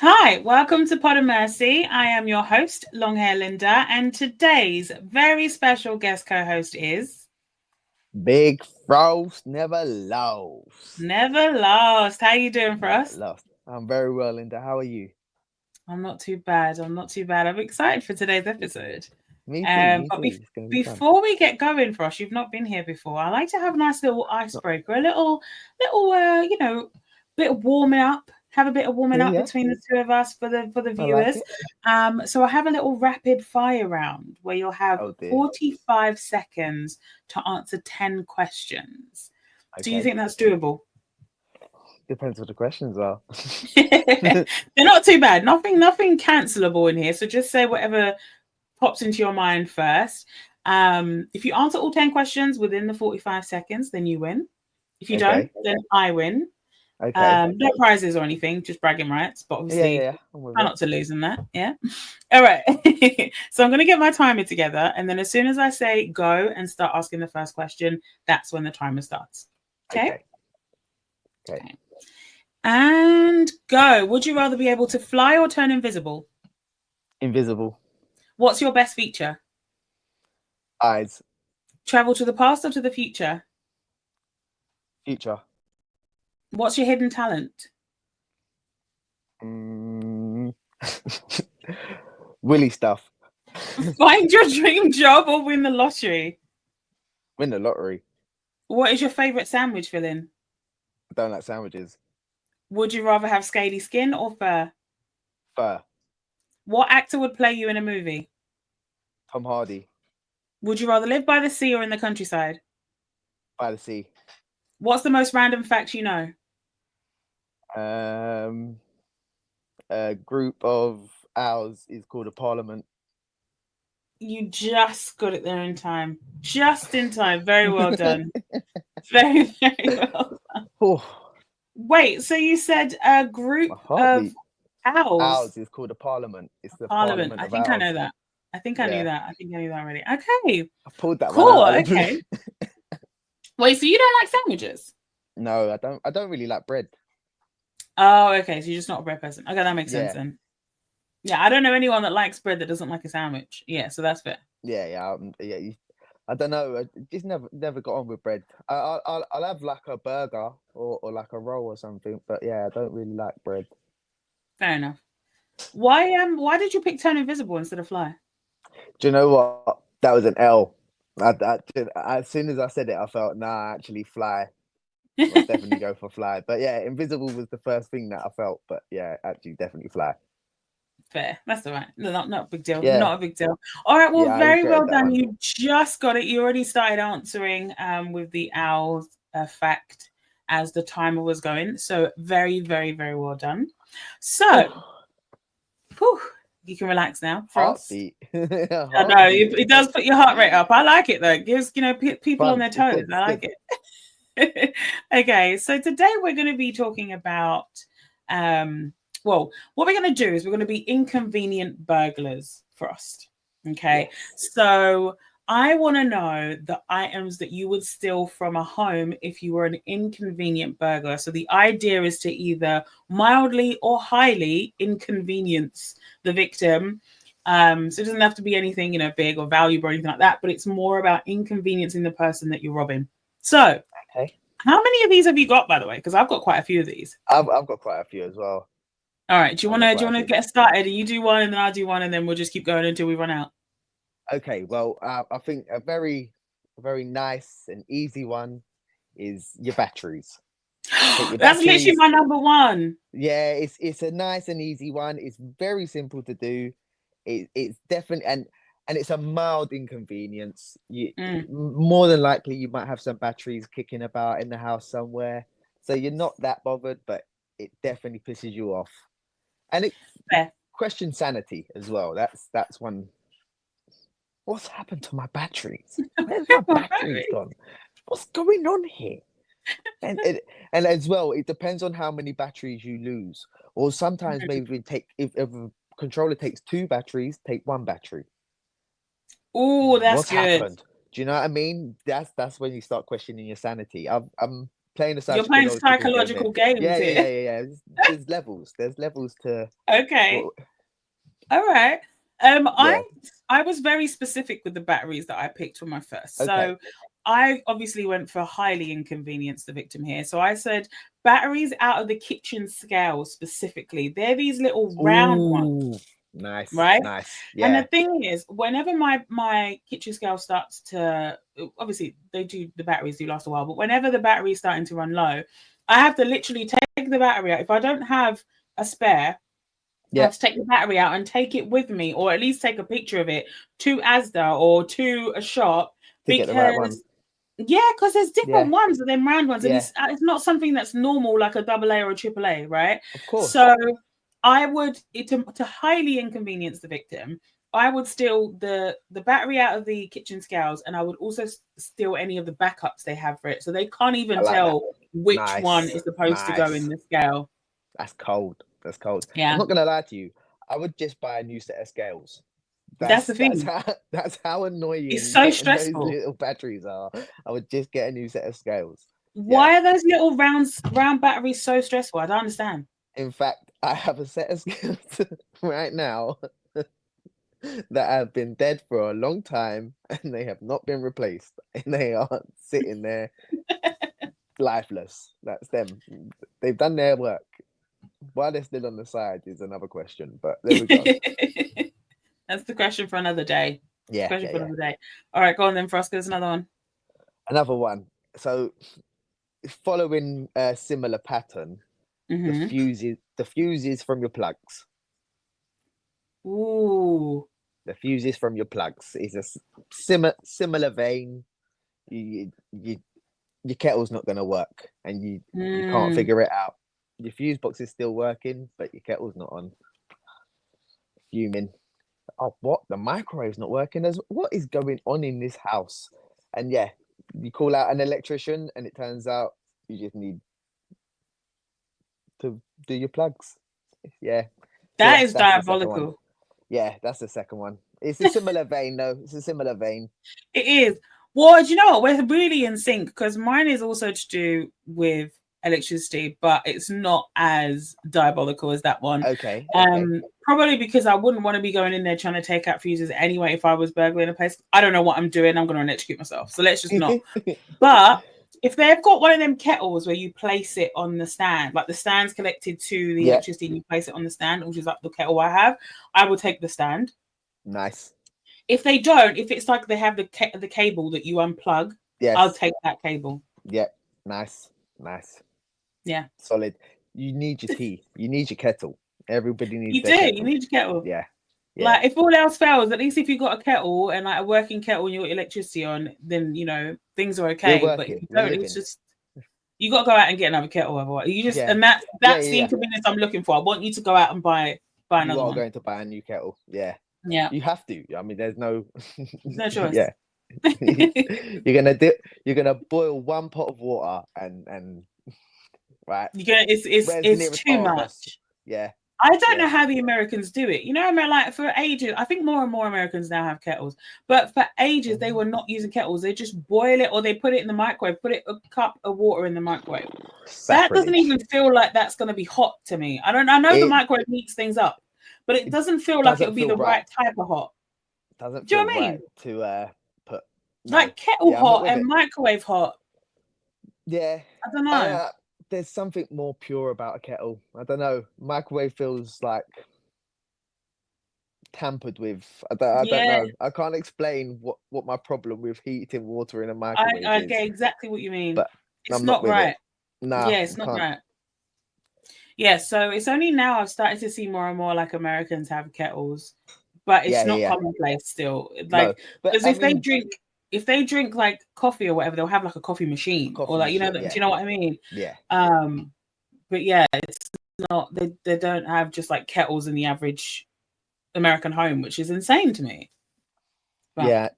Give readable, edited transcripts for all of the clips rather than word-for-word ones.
Hi, welcome to Pod of Mercy. I am your host, Longhair Linda, and today's very special guest co-host is Big Frost never lost. Never Lost. How you doing for Never us? lost. I'm very well, Linda. How are you? I'm not too bad. I'm not too bad. I'm excited for today's episode. Me too. Me But too. It's gonna be fun. before we get going, for us, you've not been here before. I like to have a nice little No- icebreaker, a little, bit of warming up. Have a bit of warming Yeah, up yeah. between the two of us for the I like viewers. it. So I have a little rapid fire round where you'll have Oh dear. 45 seconds to answer 10 questions. Do you Okay. think that's doable? Depends what the questions are. They're not too bad. Nothing cancelable in here. So just say whatever pops into your mind first. If you answer all 10 questions within the 45 seconds, then you win. If you don't, Okay. then I win. Okay. No prizes or anything, just bragging rights. But Yeah, yeah, obviously, yeah. I'm with try you. not to lose in that. Yeah. All right. So I'm going to get my timer together. And then as soon as I say go and start asking the first question, that's when the timer starts. Okay. Okay. Okay. Okay. And go. Would you rather be able to fly or turn invisible? Invisible. What's your best feature? Eyes. Travel to the past or to the future? Future. What's your hidden talent? Mm. Willy stuff. Find your dream job or win the lottery? Win the lottery. What is your favorite sandwich filling? I don't like sandwiches. Would you rather have scaly skin or fur? Fur. What actor would play you in a movie? Tom Hardy. Would you rather live by the sea or in the countryside? By the sea. What's the most random fact you know? Um. A group of owls is called a parliament. You just got it there in time. Just in time. Very well done. Very, very well. Oh, Wait, so you said a group my of heartbeat. owls? Owls is called a parliament. It's the Parliament. parliament I of think I know owls. that. I think I knew Yeah, that. I think I knew that already. Okay. I pulled that one Cool. out of the blue. Okay. Wait, so you don't like sandwiches? No, I don't. I don't really like bread. Oh, okay. So you're just not a bread person. Okay, that makes sense Yeah, then. Yeah, I don't know anyone that likes bread that doesn't like a sandwich. Yeah, so that's fair. yeah, yeah, yeah. I don't know. I just never got on with bread. I'll have like a burger or like a roll or something. But yeah, I don't really like bread. Fair enough. Why did you pick turn invisible instead of fly? Do you know what? That was an L. As soon as I said it, I felt nah. Actually, fly. I'll definitely go for fly. But yeah, invisible was the first thing that I felt. But yeah, actually, definitely fly. Fair. That's all right. No, not a big deal. Yeah, Not a big deal. All right. Well, yeah, I very well regretted that done. one. You just got it. You already started answering with the owls fact as the timer was going. So very, very, very well done. So, whew, you can relax now, Frost. Heartbeat, I know heartbeat. it does put your heart rate up. I like it though. It gives people on Fun. their It's toes. good. I It's like good. it. Okay, so today we're going to be talking about well, what we're going to do is we're going to be inconvenient burglars, Frost. Okay, Yes. so I want to know the items that you would steal from a home if you were an inconvenient burglar. So the idea is to either mildly or highly inconvenience the victim. So it doesn't have to be anything, big or valuable or anything like that, but it's more about inconveniencing the person that you're robbing. So, Okay. how many of these have you got, by the way? Because I've got quite a few of these. I've got quite a few as well. All right. Do you I've want got to do you quite a want to few. get started? And you do one, and then I'll do one, and then we'll just keep going until we run out. Okay. Well, I think a very nice and easy one is your batteries. Take your That's literally batteries. my number one. Yeah, it's a nice and easy one. It's very simple to do. It's definitely and it's a mild inconvenience. Mm, More than likely you might have some batteries kicking about in the house somewhere, so you're not that bothered. But it definitely pisses you off, and it fair. questions sanity as well. That's one. What's happened to my batteries? Where's my batteries gone? What's going on here? And as well, it depends on how many batteries you lose. Or sometimes maybe we take if a controller takes two batteries, take one battery. Oh, that's What's good. happened? Do you know what I mean? That's when you start questioning your sanity. playing the You're playing psychological game here. psychological games here. Yeah. There's levels. There's levels to. Okay. Well, All right. yeah. I was very specific with the batteries that I picked for my first. Okay. So I obviously went for highly inconvenience the victim here. So I said batteries out of the kitchen scale specifically. They're these little round ones. Nice. Right. Nice. And Yeah. the thing is, whenever my kitchen scale starts to, obviously the batteries do last a while, but whenever the battery's starting to run low, I have to literally take the battery out. If I don't have a spare, I have to take the battery out and take it with me, or at least take a picture of it to Asda or to a shop, to get the right one. Because there's different ones and then round ones, and it's not something that's normal like a AA or a AAA, right? Of course. So I would to highly inconvenience the victim. I would steal the battery out of the kitchen scales, and I would also steal any of the backups they have for it, so they can't even tell which one is supposed to go in the scale. That's cold. That's cold. Yeah. I'm not gonna lie to you. I would just buy a new set of scales. That's the thing. That's how annoying. It's so stressful. Those little batteries are. I would just get a new set of scales. Why are those little round batteries so stressful? I don't understand. In fact, I have a set of scales right now that have been dead for a long time, and they have not been replaced, and they are sitting there lifeless. That's them. They've done their work. Why they're still on the side is another question, but there we go. That's the question for another day. Another day. All right, go on then, Frosco. There's another one. Another one. So, following a similar pattern, the fuses from your plugs. Ooh. The fuses from your plugs is a similar vein. Your kettle's not going to work, and you can't figure it out. Your fuse box is still working, but your kettle's not on. Fuming. Oh, what? The microwave's not working. What is going on in this house? And you call out an electrician, and it turns out you just need to do your plugs. Yeah. That is diabolical. Yeah, that's the second one. It's a similar vein, though. It's a similar vein. It is. Well, do you know what? We're really in sync, because mine is also to do with electricity, but it's not as diabolical as that one. Okay. Probably because I wouldn't want to be going in there trying to take out fuses anyway if I was burgling a place. I don't know what I'm doing. I'm going to electrocute myself. So let's just not. But if they've got one of them kettles where you place it on the stand, like the stand's connected to the electricity and you place it on the stand, which is like the kettle I have, I will take the stand. Nice. If they don't, if it's like they have the cable that you unplug, I'll take that cable. Yeah. Nice. Yeah. Solid. You need your tea. You need your kettle. Everybody needs their kettle. You need your kettle. Yeah. Like, if all else fails, at least if you've got a kettle and like a working kettle and you've got electricity on, then things are okay. But if you don't, it's just you got to go out and get another kettle. Otherwise, you just and that's the inconvenience I'm looking for. I want you to go out and buy another one. You are going to buy a new kettle. Yeah. You have to. I mean, there's no choice. Yeah. You're gonna boil one pot of water and right. It's too much. Yeah. I don't know how the Americans do it. Like for ages, I think more and more Americans now have kettles, but for ages they were not using kettles. They just boil it or they put it in the microwave, put a cup of water in the microwave. That doesn't even feel like that's going to be hot to me. I know the microwave heats things up, but it doesn't feel like it'll be the right type of hot. Doesn't do you feel know what I mean? Right to put like kettle hot and microwave hot. Yeah. I don't know. There's something more pure about a kettle. I don't know. Microwave feels like tampered with. I don't know. I can't explain what my problem with heating water in a microwave is. I get exactly what you mean. But it's not right. No. Yeah, it's not right. Yeah, so it's only now I've started to see more and more like Americans have kettles, but it's not commonplace still. Like, because if they drink like coffee or whatever, they'll have like a coffee machine or like, do you know what I mean? Yeah. But yeah, it's not, they don't have just like kettles in the average American home, which is insane to me. But, yeah,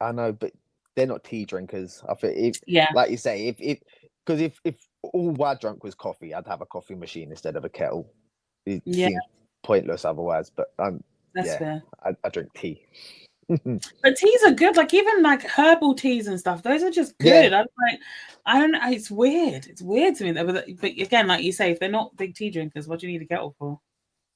I know, but they're not tea drinkers. I think like you say, if all I drank was coffee, I'd have a coffee machine instead of a kettle. It seems pointless otherwise, but that's fair. I drink tea. But teas are good. Like even like herbal teas and stuff. Those are just Yeah, good. I'm like, I don't know. It's weird. It's weird to me. But again, like you say, if they're not big tea drinkers, what do you need a kettle for?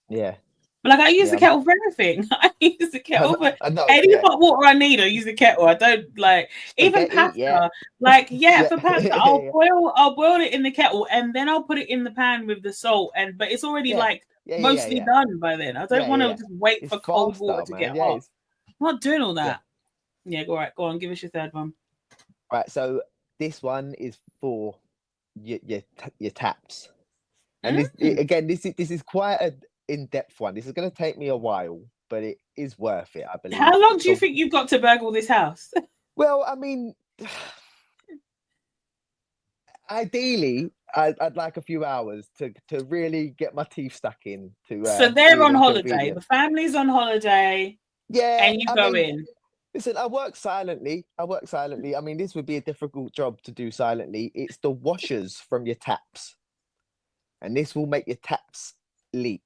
yeah, But like I use the yeah. kettle for everything. I use the I kettle know, for I know, any yeah. hot water I need. I use the kettle. I don't like even Spaghetti, yeah, pasta. Like yeah, yeah, for pasta, yeah, I'll boil it in the kettle and then I'll put it in the pan with the salt. But it's already yeah, like yeah, yeah, yeah, mostly yeah, done by then. I don't yeah, want to yeah. just wait It's for cold water faster, to man. get Yeah, hot. it's I'm not doing all yeah. that. Yeah, all right, go on. Give us your third one. Right, so this one is for your taps, and Mm. again, this is quite an in-depth one. This is going to take me a while, but it is worth it, I believe. How long do you think you've got to burgle this house? Well, I mean, ideally, I'd like a few hours to really get my teeth stuck in So to they're being on holiday. inconvenient. The family's on holiday, Yeah, and you I go mean, in. listen, I work silently. I work silently. I mean, this would be a difficult job to do silently. It's the washers from your taps, and this will make your taps leak.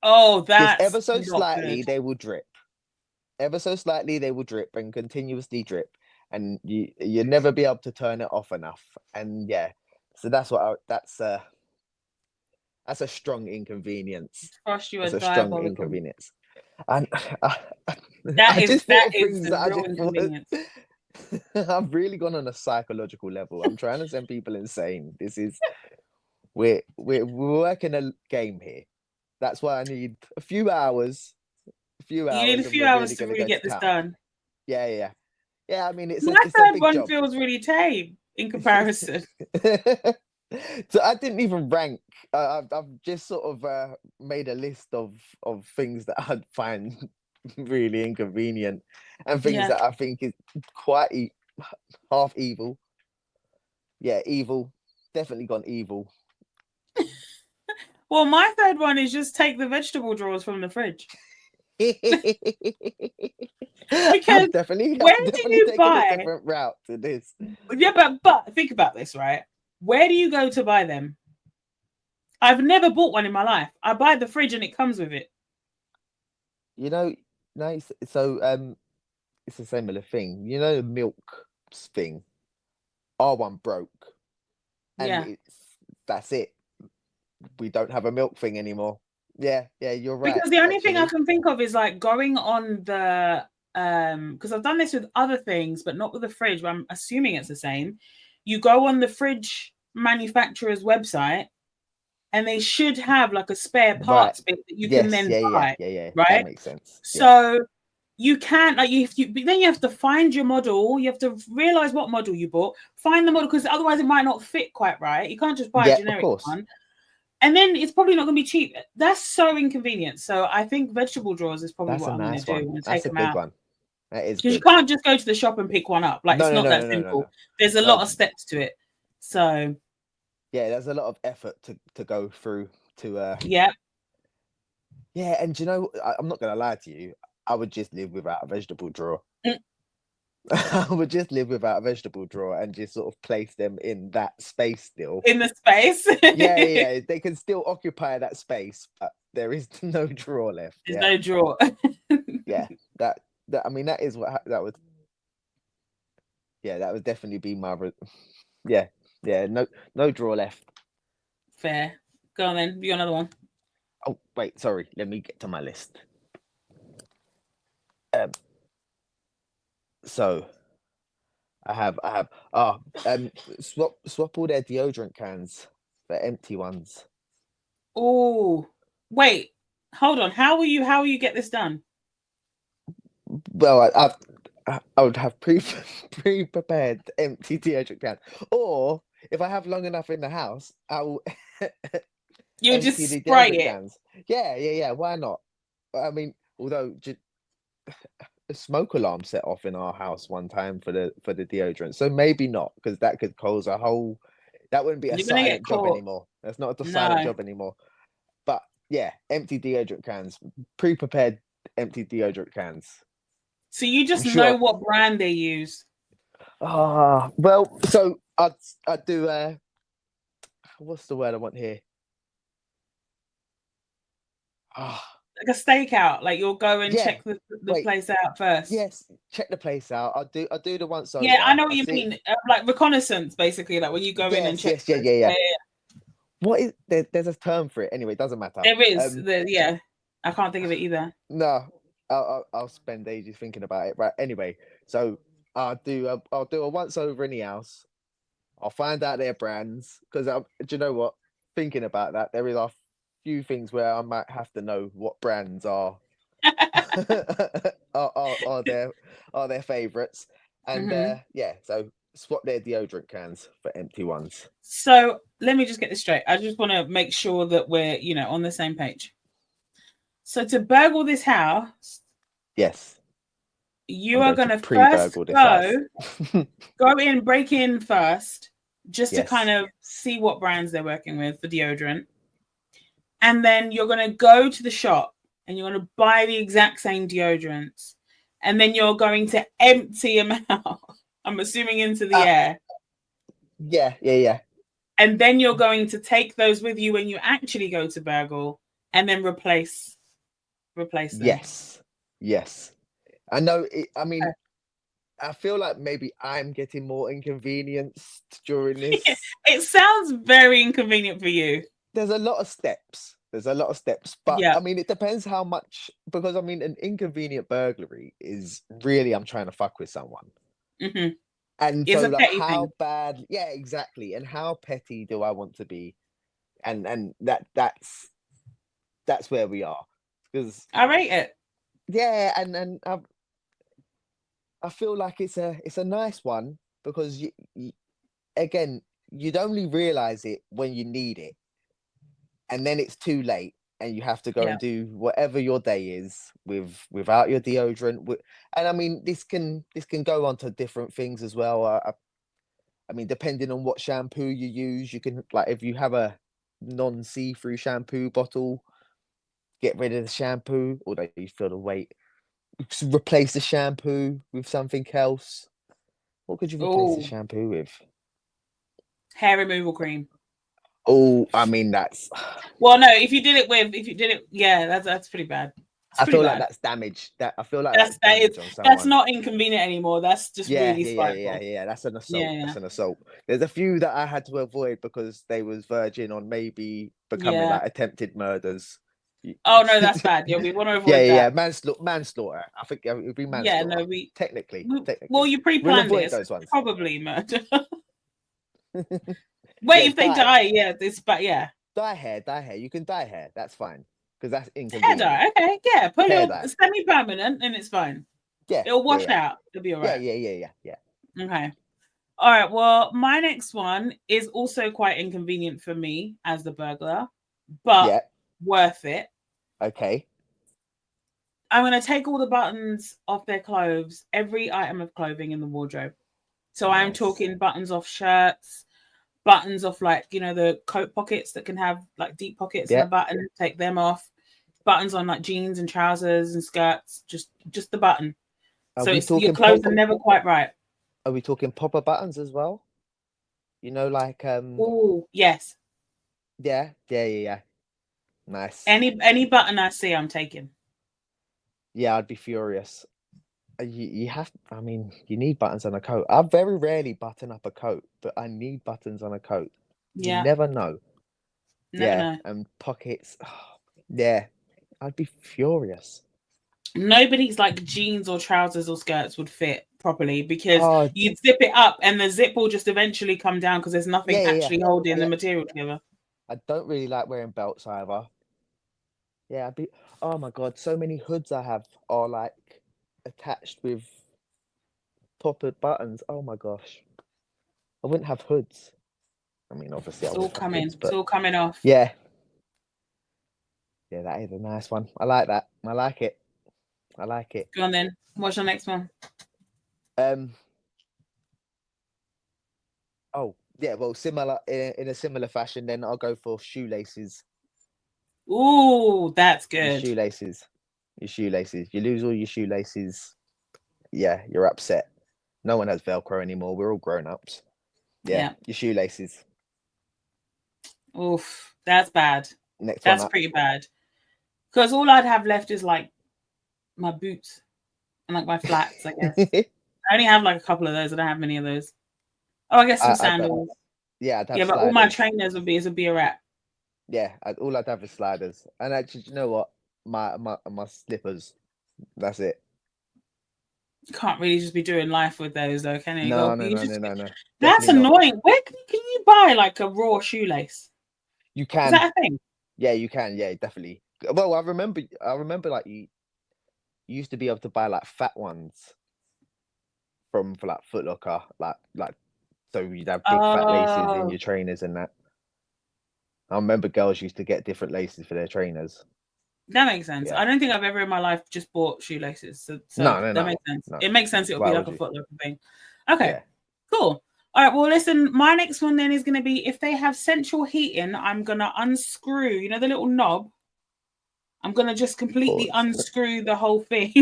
Oh, Just that's ever so not slightly, good. they will drip. Ever so slightly, they will drip and continuously drip, and you'll never be able to turn it off enough. And yeah, so that's a strong inconvenience. Trust you are That's a strong diabolical. inconvenience. And I, That I is just that thought of is things the that I real just thought. inconvenience. I've really gone on a psychological level. I'm trying to send people insane. This is we're working a game here. That's why I need a few You need a hours, and few we're hours really to going to really go get to this town. done. Yeah, yeah, yeah. I mean, My it's a third big one job. feels really tame in comparison. So I didn't even rank. I've just sort of made a list of things that I'd find really inconvenient, and things Yeah. that I think is quite half evil. Yeah, evil. Definitely gone evil. Well, my third one is just take the vegetable drawers from the fridge. Because where I've do definitely you taken a buy? different route to this. Yeah, but think about this, right? Where do you go to buy them? I've never bought one in my life. I buy the fridge and it comes with it. You know, nice. So it's a similar thing. You know, the milk thing. Our one broke, and Yeah. that's it. We don't have a milk thing anymore. Yeah, yeah, you're right. Because the only thing I Actually, can think of is like going on the because I've done this with other things, but not with the fridge, but I'm assuming it's the same. You go on the fridge manufacturer's website and they should have like a spare right. parts bit that you can Yes, then yeah, yeah, buy, yeah, yeah. That right? makes sense. Yeah, So you can't like then you have to find your model, you have to realize what model you bought, find the model because otherwise it might not fit quite right. You can't just buy a yeah. Of generic course, one and then it's probably not going to be cheap. That's so inconvenient. So I think vegetable drawers is probably that's what a I'm going to nice do. I'm one. going to take That's a them good out one. That is because you good. can't just go to the shop and pick one up. Like No, it's no, not no, that no, no, no, simple. no. There's a No, lot of steps to it. So yeah, there's a lot of effort to go through to yeah, yeah, and you know, I'm not gonna lie to you, I would just live without a vegetable drawer. mm, I would just live without a vegetable drawer and just sort of place them in that space still. in the space. Yeah, There's yeah, yeah, they can still occupy that space, but there is no drawer left. Yeah, no drawer. yeah, that I mean that is that would yeah, that would definitely be yeah, yeah, no drawer left. Fair. Go on then. Be another one. Oh wait, sorry, let me get to my list. Um, so I have swap all their deodorant cans for empty ones. Oh, wait. Hold on. How will you get this done? Well, I would have pre-prepared empty deodorant cans, or if I have long enough in the house, I will You'll empty just the spray deodorant it cans. Yeah, yeah, yeah. Why not? I mean, although a smoke alarm set off in our house one time for the deodorant, so maybe not because that could cause a whole. That wouldn't be a you're gonna get silent job caught. anymore. That's not a silent No. job anymore. But yeah, empty deodorant cans, pre-prepared empty deodorant cans. So you I'm just know sure. what brand they use. Ah, well, so I'd do what's the word I want here? Ah, like a stakeout. Like you'll go and Yeah. check the Wait. place out first. Yes. Check the place out. I'll do the once Yeah, I over. know what I you see. mean. Like reconnaissance, basically, like when you go in and Yes. check Yes. Yeah. first. Yeah. Yeah, Yeah. yeah, What is there, there's a term for it anyway, it doesn't matter. yeah. There is. Yeah, I can't think of it either. No, I'll spend ages thinking about it. Right. Anyway, so I'll do a once over in the house. I'll find out their brands because do you know what? Thinking about that, there is a few things where I might have to know what brands are are their favourites, and Hmm. yeah, so swap their deodorant cans for empty ones. So let me just get this straight. I just want to make sure that we're, on the same page. So to burgle this house, Yes, you I'm are going going to to first pre-burgle this house. go in, break in first, just to kind Yes. of see what brands they're working with for deodorant. And then you're going to go to the shop and you're going to buy the exact same deodorants. And then you're going to empty them out, I'm assuming into the air. Yeah, yeah, yeah. And then you're going to take those with you when you actually go to burgle and then replace them. Yes, yes. I know. I mean, Okay. I feel like maybe I'm getting more inconvenienced during this. It sounds very inconvenient for you. There's a lot of steps. There's a lot of steps, but Yeah. I mean, it depends how much. Because I mean, an inconvenient burglary is really I'm trying to fuck with someone, Mm-hmm. and It's so a like petty how thing. bad? Yeah, exactly. And how petty do I want to be? And that's where we are. Because I rate it. yeah, and I feel like it's a nice one because you again you'd only realize it when you need it, and then it's too late, and you have to go Yeah. and do whatever your day is without your deodorant. And I mean, this can go on to different things as well. I mean, depending on what shampoo you use, you can like if you have a non-see-through shampoo bottle, get rid of the shampoo, although you feel the weight. Replace the shampoo with something else. What could you replace the Oh, shampoo with? hair removal cream. Oh, I mean that's. Well, no, if you did it, yeah, that's pretty bad. It's I pretty feel like bad. that's damage. That I feel like that's That is damage on that's someone. not inconvenient anymore. That's just Yeah, really yeah, yeah, yeah, spiteful. yeah. That's an Yeah, assault. yeah, That's an assault. There's a few that I had to avoid because they was verging on maybe becoming yeah. like attempted murders. Yeah, Oh no, that's bad. Yeah, we want to yeah, avoid yeah. that. Manslaughter. I think it would be Yeah, manslaughter. no, Technically, well, technically, you we'll pre-planned avoid it, so those it's ones. probably murder. Wait, Yeah, if they die, yeah, this, but yeah, dye hair. You can dye hair. That's fine because that's hair inconvenient. dye. Okay, yeah, put a Hair little dye. semi-permanent, and it's fine. Yeah, It'll yeah, wash yeah, out. It'll be all yeah, right. yeah, yeah, yeah, yeah. Okay. All right. Well, my next one is also quite inconvenient for me as the burglar, but Yeah. worth it. Okay. I'm going to take all the buttons off their clothes, every item of clothing in the wardrobe. So I'm Nice. talking buttons off shirts, buttons off like, the coat pockets that can have like deep pockets and Yeah. a button, take them off. Buttons on like jeans and trousers and skirts, just the button. Are So we it's your talking clothes pop? are never quite right. Are we talking popper buttons as well? You know, like Oh, yes. yeah, yeah, yeah, yeah. Nice. Any button I see, I'm taking. Yeah, I'd be furious. You have. I mean, you need buttons on a coat. I very rarely button up a coat, but I need buttons on a coat. You Yeah. never know. Never Yeah, know. and pockets. Yeah, I'd be furious. Nobody's like jeans or trousers or skirts would fit properly because Oh, you'd zip it up and the zip will just eventually come down because there's nothing yeah, yeah, yeah, actually holding the yeah. material together. I don't really like wearing belts either. Yeah, I'd be. Oh my God, so many hoods I have are like attached with poppered buttons. Oh my gosh, I wouldn't have hoods. I mean, obviously, I It's all would have hoods, coming. It's but all coming off. yeah, yeah, that is a nice one. I like that. I like it. I like it. Go on then. What's your next one? Um. Oh, yeah. Well, similar in a similar fashion. Then I'll go for shoelaces. Ooh, that's Your good. shoelaces. Your shoelaces. You lose all your shoelaces. Yeah, you're upset. No one has Velcro anymore. We're all grown ups. Yeah, Yeah. your shoelaces. Oof, that's bad. Next one That's up. pretty bad. Because all I'd have left is like my boots and like my flats, I guess. I only have like a couple of those. I don't have many of those. Oh, I guess some I'd have, sandals. I'd have Yeah, but all my sliders. trainers would be a wrap. Yeah, all I'd have is sliders. And actually, you know what? My slippers. That's it. Can't really just be doing life with those though, can you? No, no, You no, just no, no, no. that's Definitely not. annoying. Where can you buy like a raw shoelace? You Is can. that a thing? Yeah, you can. Yeah, definitely. Well, I remember like you used to be able to buy like fat ones for like Foot Locker, like so you'd have big fat laces in Oh, your trainers and that. I remember girls used to get different laces for their trainers. that makes sense. Yeah. I don't think I've ever in my life just bought shoelaces. So No, no, that no, makes sense. no. It makes sense it would Why be like would a you? Foot Locker thing. Okay, Yeah. cool. All right, well, listen, my next one then is going to be if they have central heating, I'm going to unscrew, you know, the little knob. I'm going to just completely Pause. unscrew the whole thing.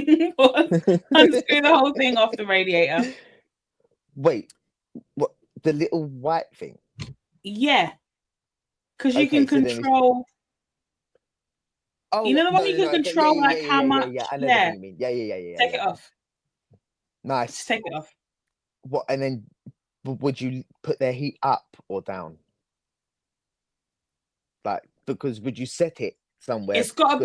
Unscrew the whole thing off the radiator. Wait, what? The little white thing? Yeah, because you Okay, can so then it's. control, you Oh know, the one no, you no, can no. Okay, yeah, control, yeah, like yeah, how yeah, yeah, much. yeah. I know the Yeah, thing you mean. Yeah, yeah, yeah, yeah, take it yeah. off. Just Nice. take it off. What? And then would you put their heat up or down? Like, because would you set it somewhere? It's gotta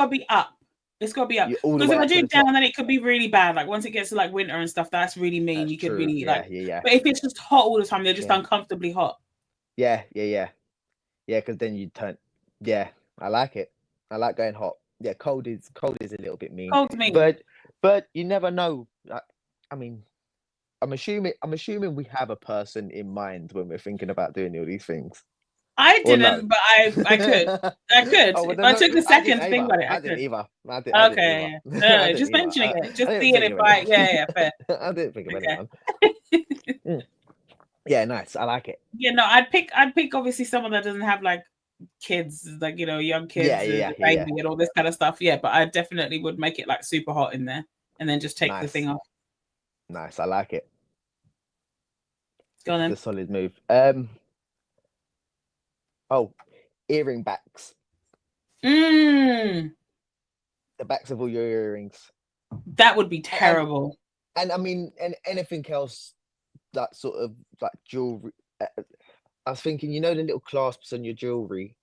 be up. It's gotta be up. You all the Because way if I up do to the it down, top. then it could be really bad. Like once it gets to like winter and stuff, that's really mean. That's You could true. really like, Yeah, yeah, yeah, but if it's just hot all the time, they're just yeah, uncomfortably hot. yeah, yeah, yeah, yeah. Because then you turn. Yeah, I like it. I like going hot. Yeah, cold is a little bit mean, Cold to me. but you never know. I mean, I'm assuming we have a person in mind when we're thinking about doing all these things, I or no? didn't, but I could. I could. Oh, well, If then I no, took a I didn't second to think either. about it, I I didn't could. either. I didn't either. Okay. No, no, I no, didn't just either. mentioning it. Just I didn't seeing think if of I anyone. yeah, fair. I didn't think of anyone. Okay. Mm. Yeah, nice. I like it. Yeah, no, I'd pick obviously someone that doesn't have like kids, like you know, young Yeah, kids and yeah, a yeah, yeah, baby and all this kind of stuff. Yeah, but I definitely would make it like super hot in there and then just take the nice, thing off. nice. I like it. Go on It's then. a solid move. Oh, earring backs. Mm, The backs of all your earrings, that would be and terrible. and I mean, and anything else that sort of like jewelry. I was thinking, the little clasps on your jewelry.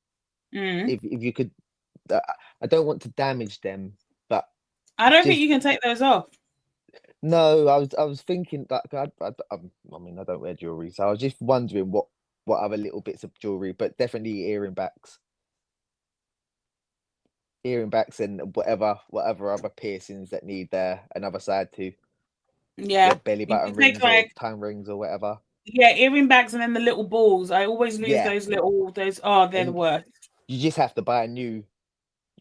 Mm. If you could, uh, I don't want to damage them, but I don't think just you can take those off. no. I was thinking that I mean, I don't wear jewelry, so I was just wondering what other little bits of jewelry, but definitely earring backs, and whatever other piercings that need another side to Yeah. belly You button can take rings or like tongue rings or whatever. yeah, earring bags and then the little balls. I always lose Yeah, those little those oh, they're the and worst. you just have to buy a new.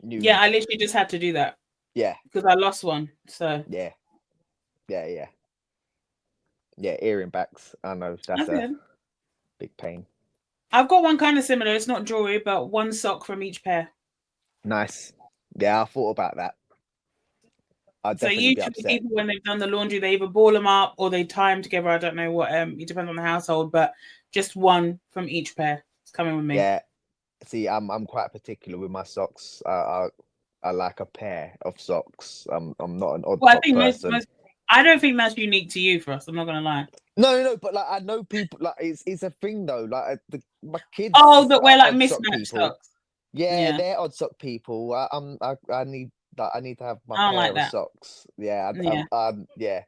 Yeah, I literally just had to do that Yeah, because I lost one. So yeah, yeah, yeah, yeah. Earring backs. I know that's that's a good. big pain. I've got one kind of similar. It's not jewelry, but one sock from each pair. Nice. Yeah, I thought about that. I'd So definitely be usually upset. people when they've done the laundry, they either ball them up or they tie them together. I don't know what. It depends on the household, but just one from each pair. It's coming with me. Yeah. See, I'm quite particular with my socks. I like a pair of socks. I'm not an odd Well, I sock think person. I don't think that's unique to you, for us. I'm not gonna lie. No, no, no, but like I know people like it's a thing though. Like my Oh, kids that wear are like odd sock mismatched people. socks. Yeah, Yeah, they're odd sock people. I need to have my I don't pair like of that. socks. Yeah, Yeah, yeah.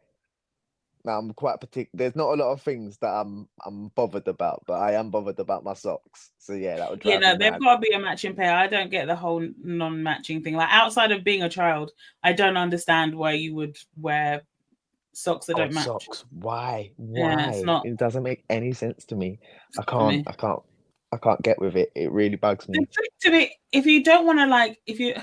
No, I'm quite particular. There's not a lot of things that I'm bothered about, but I am bothered about my socks. So yeah, that would yeah. drive me No, they've mad. got to be a matching pair. I don't get the whole non-matching thing. Like outside of being a child, I don't understand why you would wear socks that don't Odd match. socks. Why? Yeah, it's Why? not It doesn't make any sense to me. I for can't. me. I can't. I can't get with it. It really bugs The me. trick to it, if you don't want to like, if you,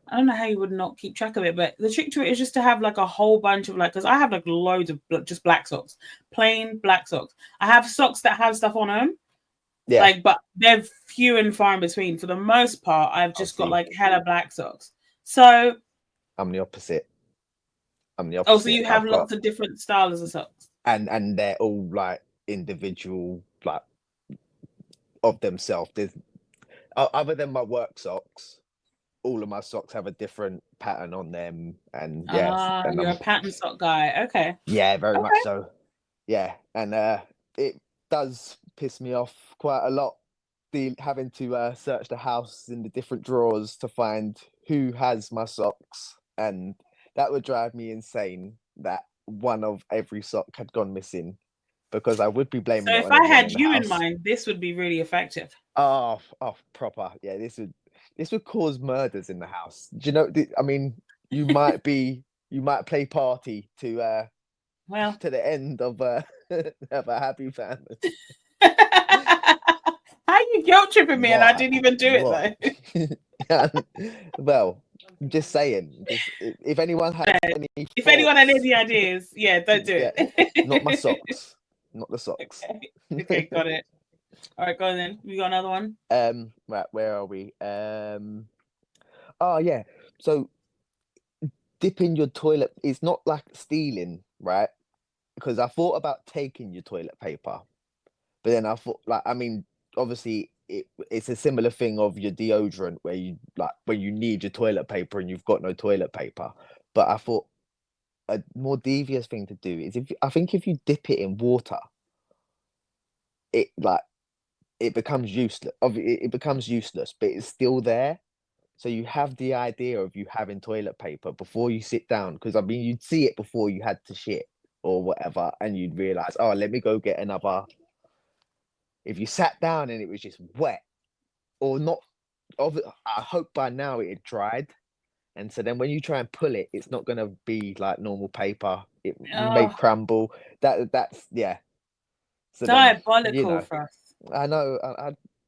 I don't know how you would not keep track of it, but the trick to it is just to have like a whole bunch of like, because I have like loads of just black socks, plain black socks. I have socks that have stuff on them, Yeah, like, but they're few and far in between. For the most part, I've I'll just got see. like hella black socks. So, I'm the opposite. I'm the oh, so opposite. you have I've got lots of different styles of socks. and they're all like individual, like of themselves. There's other than my work socks. all of my socks have a different pattern on them, and yes, and You're a pattern sock guy. Okay. yeah, very much Okay. so. Yeah, and it does piss me off quite a lot, the having to search the house in the different drawers to find who has my socks, and that would drive me insane that one of every sock had gone missing, because I would be blaming So it if on I everyone in had the you in house. mind, this would be really effective. Oh, proper. Yeah, this would cause murders in the house. Do you know? I mean, you might play party Well, to the end of of a happy family. how you guilt tripping me and I What? didn't even do it What? though? Yeah, well, just saying. Just if anyone has any If anyone had thoughts, any ideas, yeah, don't do yeah, not my it. socks, not the socks. Okay. Okay, got it. All right, go on then. We got another one. Right, where are we? Oh yeah. So dipping your toilet is not like stealing, right? Because I thought about taking your toilet paper, but then I thought, like, I mean, obviously it's a similar thing of your deodorant, where you, like, when you need your toilet paper and you've got no toilet paper. But I thought a more devious thing to do is, I think if you dip it in water, it like it becomes useless. It becomes useless, but it's still there. So you have the idea of you having toilet paper before you sit down, because I mean, you'd see it before you had to shit or whatever, and you'd realize, oh, let me go get another. If you sat down and it was just wet or not, I hope by now it had dried, and so then when you try and pull it, it's not gonna be like normal paper. It may Oh, crumble. That's yeah. So then, diabolical for us. I know.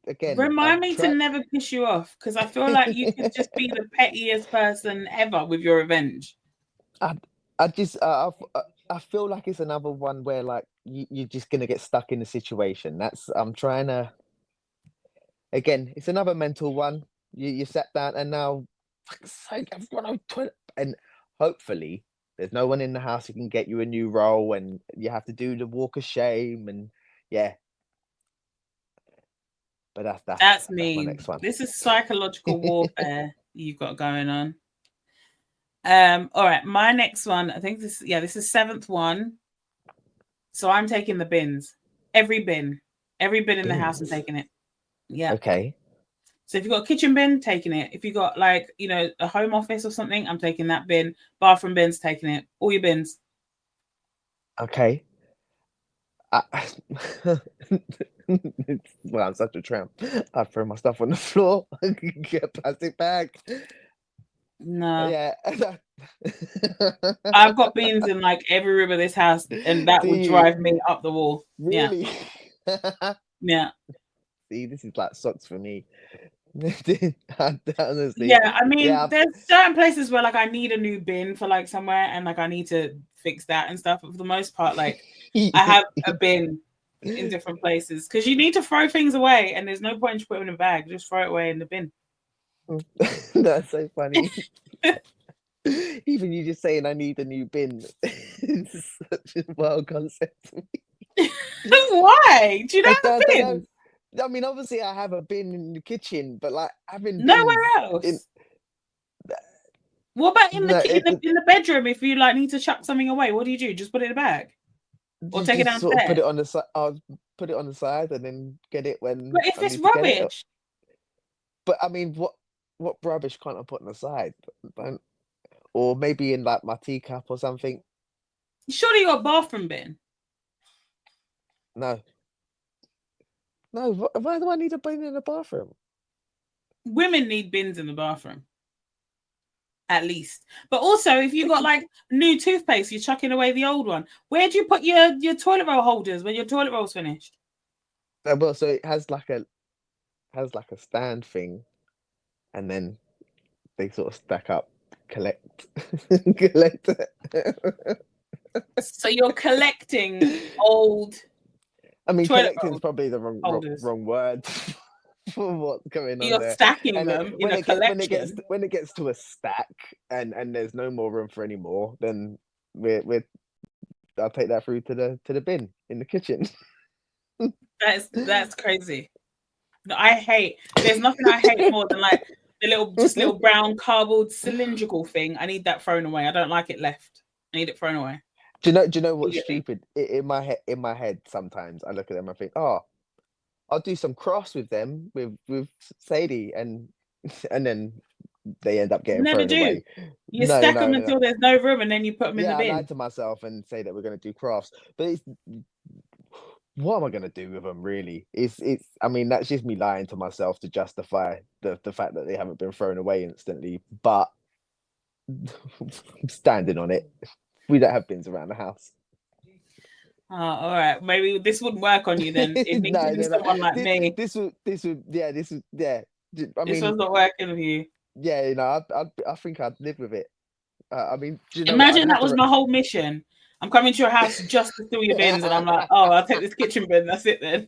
Again, Remind I've me to tried. never piss you off, because I feel like you could just be the pettiest person ever with your revenge. I, I just, I feel like it's another one where, like, you're just gonna get stuck in the situation. I'm trying to. Again, it's another mental one. You sat down, and now, fuck's sake, I've got no toilet, and hopefully there's no one in the house who can get you a new roll, and you have to do the walk of shame, and yeah. But That's that's my mean. next one. This is psychological warfare you've got going on. All right, my next one, I think this is seventh one. So I'm taking the bins. Every bin. Every bin in the house, I'm Bins. taking it. Yeah. Okay. So if you've got a kitchen bin, taking it. If you've got, like, a home office or something, I'm taking that bin. Bathroom bin's, taking it. All your bins. Okay. I, well, I'm such a tramp. I throw my stuff on the floor, get a plastic bag. No. Yeah. I've got bins in like every room of this house, and that Do would you drive me up the wall. Yeah. really? Yeah. See, this is like socks for me. Honestly, Yeah. I mean, yeah. there's certain places where, like, I need a new bin for, like, somewhere, and, like, I need to fix that and stuff. But for the most part, like, I have a bin in different places, because you need to throw things away, and there's no point in just putting them in a bag. Just throw it away in the bin. That's so funny. Even you just saying I need a new bin, it's such a wild concept to me. Why? Do you not have Don't know. bins? I mean, obviously, I have a bin in the kitchen, but like having Nowhere bins in else. What about in the no, in the bedroom? If you, like, need to chuck something away, what do? Just put it in a bag or you take it just sort of put downstairs? it on the side. I'll put it on the side and then get it when But if I it's need to get it. rubbish, But I mean, what rubbish can't I put on the side? Don't, or maybe in like my teacup or something. surely your bathroom bin. No, no. Why do I need a bin in the bathroom? Women need bins in the bathroom, at least. But also, if you got, like, new toothpaste, you're chucking away the old one. Where do you put your toilet roll holders when your toilet roll's finished? Well, so it has like a stand thing, and then they sort of stack up, collect, collect. So you're collecting old I mean, toilet collecting is roll probably the holders. wrong word for what's going on You're there. stacking And them in a collection. when it gets to a stack, and there's no more room for any more, then we're I'll take that through to the bin in the kitchen. That's crazy. No, I hate. There's nothing I hate more than, like, The little brown cardboard cylindrical thing. I need that thrown away. I don't like it left. I need it thrown away. Do you know what's stupid? In my head, sometimes I look at them and think, oh, I'll do some crafts with them with Sadie, and then they end up getting Never thrown do. away. You No, stack them no, no, no. until there's no room, and then you put them in the Yeah, I bin. lied to myself and say that we're going to do crafts, but it's what am I going to do with them? Really, it's. I mean, that's just me lying to myself to justify the fact that they haven't been thrown away instantly. But I'm standing on it. We don't have bins around the house. Oh, all right. Maybe this wouldn't work on you then. It needs to be someone like me. This would, yeah, this would, yeah. I This mean, one's not working with you. yeah, I think I'd live with it. I mean, do you know what? I'd Imagine have that to. was my whole mission. I'm coming to your house just to steal your bins, and I'm like, oh, I'll take this kitchen bin. That's it then.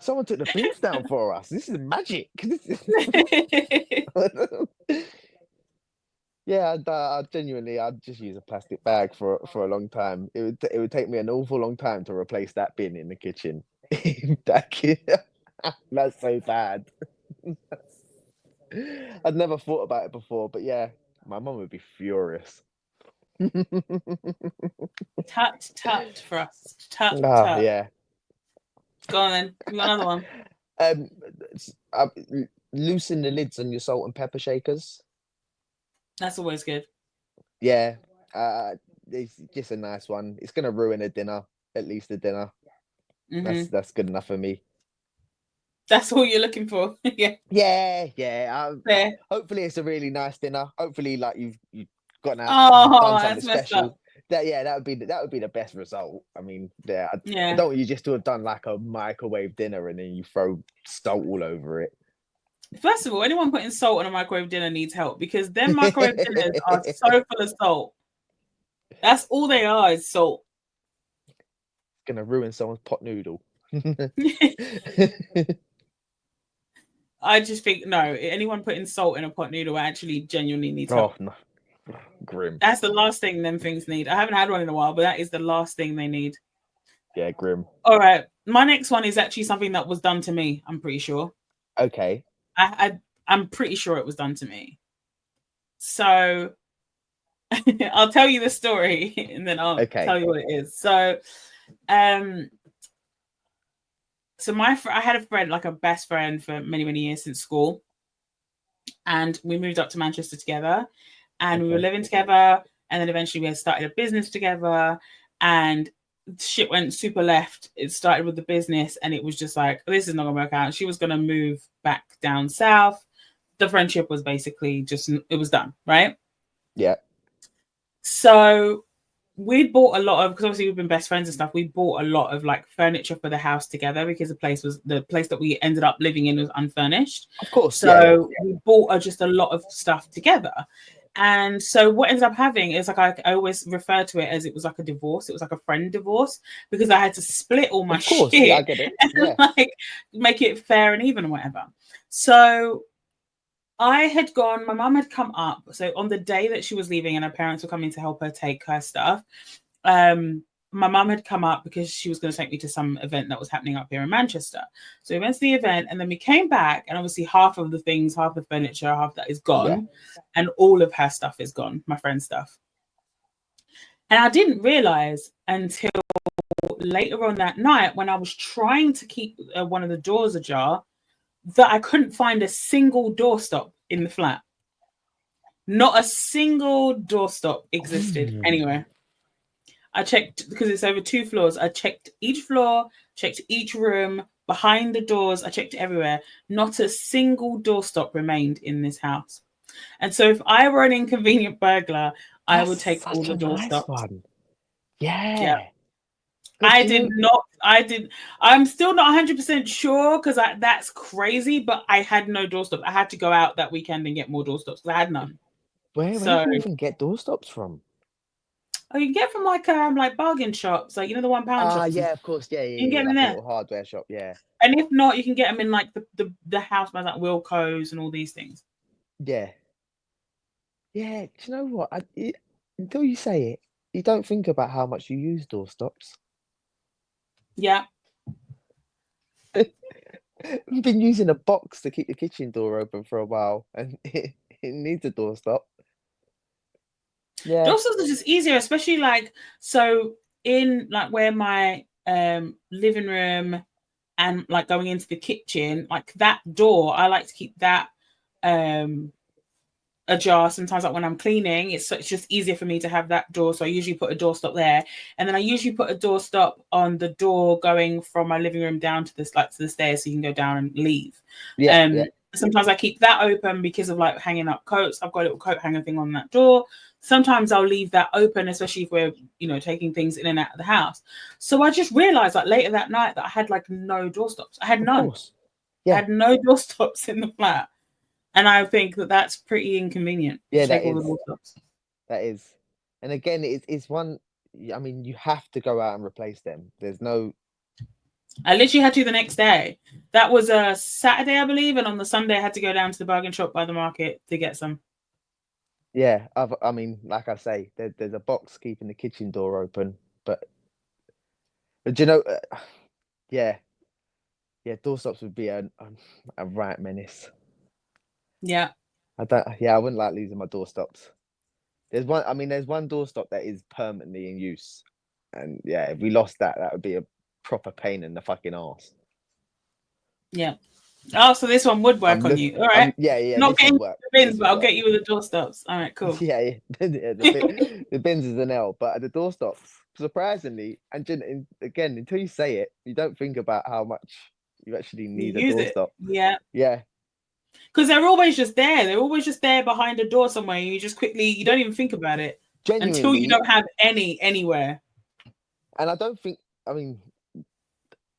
Someone took the bins down for us. This is magic. Yeah, I genuinely, I'd just use a plastic bag for a long time. It would take me an awful long time to replace that bin in the kitchen. That's so bad. I'd never thought about it before, but yeah, my mum would be furious. Tut tut for us. Tut Ah, tut. yeah. Go on then. You got another one. Loosen the lids on your salt and pepper shakers. That's always good. Yeah, it's just a nice one. It's gonna ruin a dinner, at least a dinner. That's good enough for me. That's all you're looking for. Yeah. Yeah. Fair. Hopefully, it's a really nice dinner. Hopefully, like you've gotten out, Oh, done that's something messed up. special. That would be the best result. I mean, yeah, I Yeah. don't want you just to have done like a microwave dinner and then you throw salt all over it. First of all, anyone putting salt on a microwave dinner needs help because them microwave dinners are so full of salt. That's all they are is salt. Gonna ruin someone's pot noodle. I just think no, anyone putting salt in a pot noodle actually genuinely needs help. Oh no, grim. That's the last thing them things need. I haven't had one in a while, but that is the last thing they need. Yeah, grim. All right, my next one is actually something that was done to me. I'm pretty sure. Okay. I'm pretty sure it was done to me. So I'll tell you the story and then I'll tell you what it is. So, I had a friend, like a best friend for many, many years since school. And we moved up to Manchester together and we were living together. And then eventually we had started a business together and shit went super left. It started with the business and it was just like, this is not gonna work out. She was gonna move back down south. The friendship was basically it was done, right? Yeah. So we'd bought a lot of, because obviously we've been best friends and stuff, we bought a lot of like furniture for the house together because the place that we ended up living in was unfurnished. Of course. So we bought just a lot of stuff together. And so what ended up having is like I always refer to it as it was like a divorce. It was like a friend divorce because I had to split all my shit. Yeah, I get it. Yeah. And like make it fair and even or whatever. So I had gone, my mum had come up. So on the day that she was leaving and her parents were coming to help her take her stuff, my mum had come up because she was going to take me to some event that was happening up here in Manchester. So we went to the event and then we came back and obviously half of the things, half the furniture, half that is gone. Yeah. And all of her stuff is gone, my friend's stuff. And I didn't realize until later on that night when I was trying to keep one of the doors ajar that I couldn't find a single doorstop in the flat. Not a single doorstop existed anywhere. I checked because it's over 2 floors. I checked each floor, checked each room, behind the doors. I checked everywhere. Not a single doorstop remained in this house. And so if I were an inconvenient burglar, I would take all the doorstops. Nice. Yeah. I'm still not 100% sure because that's crazy, but I had no doorstop. I had to go out that weekend and get more doorstops because I had none. Where do you even get doorstops from? Oh, you can get from like bargain shops, like the £1 shops. Yeah, of course, yeah. You can get them in like there. A little hardware shop, yeah. And if not, you can get them in like the house by like Wilco's and all these things. Yeah. Yeah, do you know what? Until you say it, you don't think about how much you use doorstops. Yeah. I've been using a box to keep the kitchen door open for a while, and it needs a doorstop. Yeah, Doorstops are just easier, especially like so in like where my living room and like going into the kitchen, like that door, I like to keep that um ajar sometimes like when I'm cleaning. It's just easier for me to have that door. So I usually put a doorstop there. And then I usually put a doorstop on the door going from my living room down to this like to the stairs so you can go down and leave. yeah, yeah. Sometimes I keep that open because of like hanging up coats. I've got a little coat hanger thing on that door. Sometimes I'll leave that open, especially if we're, taking things in and out of the house. So I just realized like later that night that I had like no doorstops. I had Of none. course. I Yeah, had no doorstops in the flat. And I think that that's pretty inconvenient yeah. to take That all the is. doorstops. That is. And again, it's one. I mean, you have to go out and replace them. There's no. I literally had to the next day. That was a Saturday, I believe, and on the Sunday I had to go down to the bargain shop by the market to get some. Yeah, I mean, like I say, there's a box keeping the kitchen door open, but do you know, yeah, yeah, doorstops would be a right menace. Yeah, Yeah, I wouldn't like losing my doorstops. There's one, I mean, there's one doorstop that is permanently in use, and yeah, if we lost that, that would be a proper pain in the fucking arse. yeah. Oh, so this one would work on you. All right. Yeah, yeah, Not this would getting work. the bins, This but would I'll work. get you with the doorstops. All right, cool. Yeah, yeah, the bins is an L, but the doorstops, surprisingly, and again, until you say it, you don't think about how much you actually You need a use it. doorstop. Yeah. Yeah, Because they're always just there. They're always just there behind a door somewhere. You just quickly, you don't even think about it until you genuinely, don't have any anywhere. and I don't think, I mean,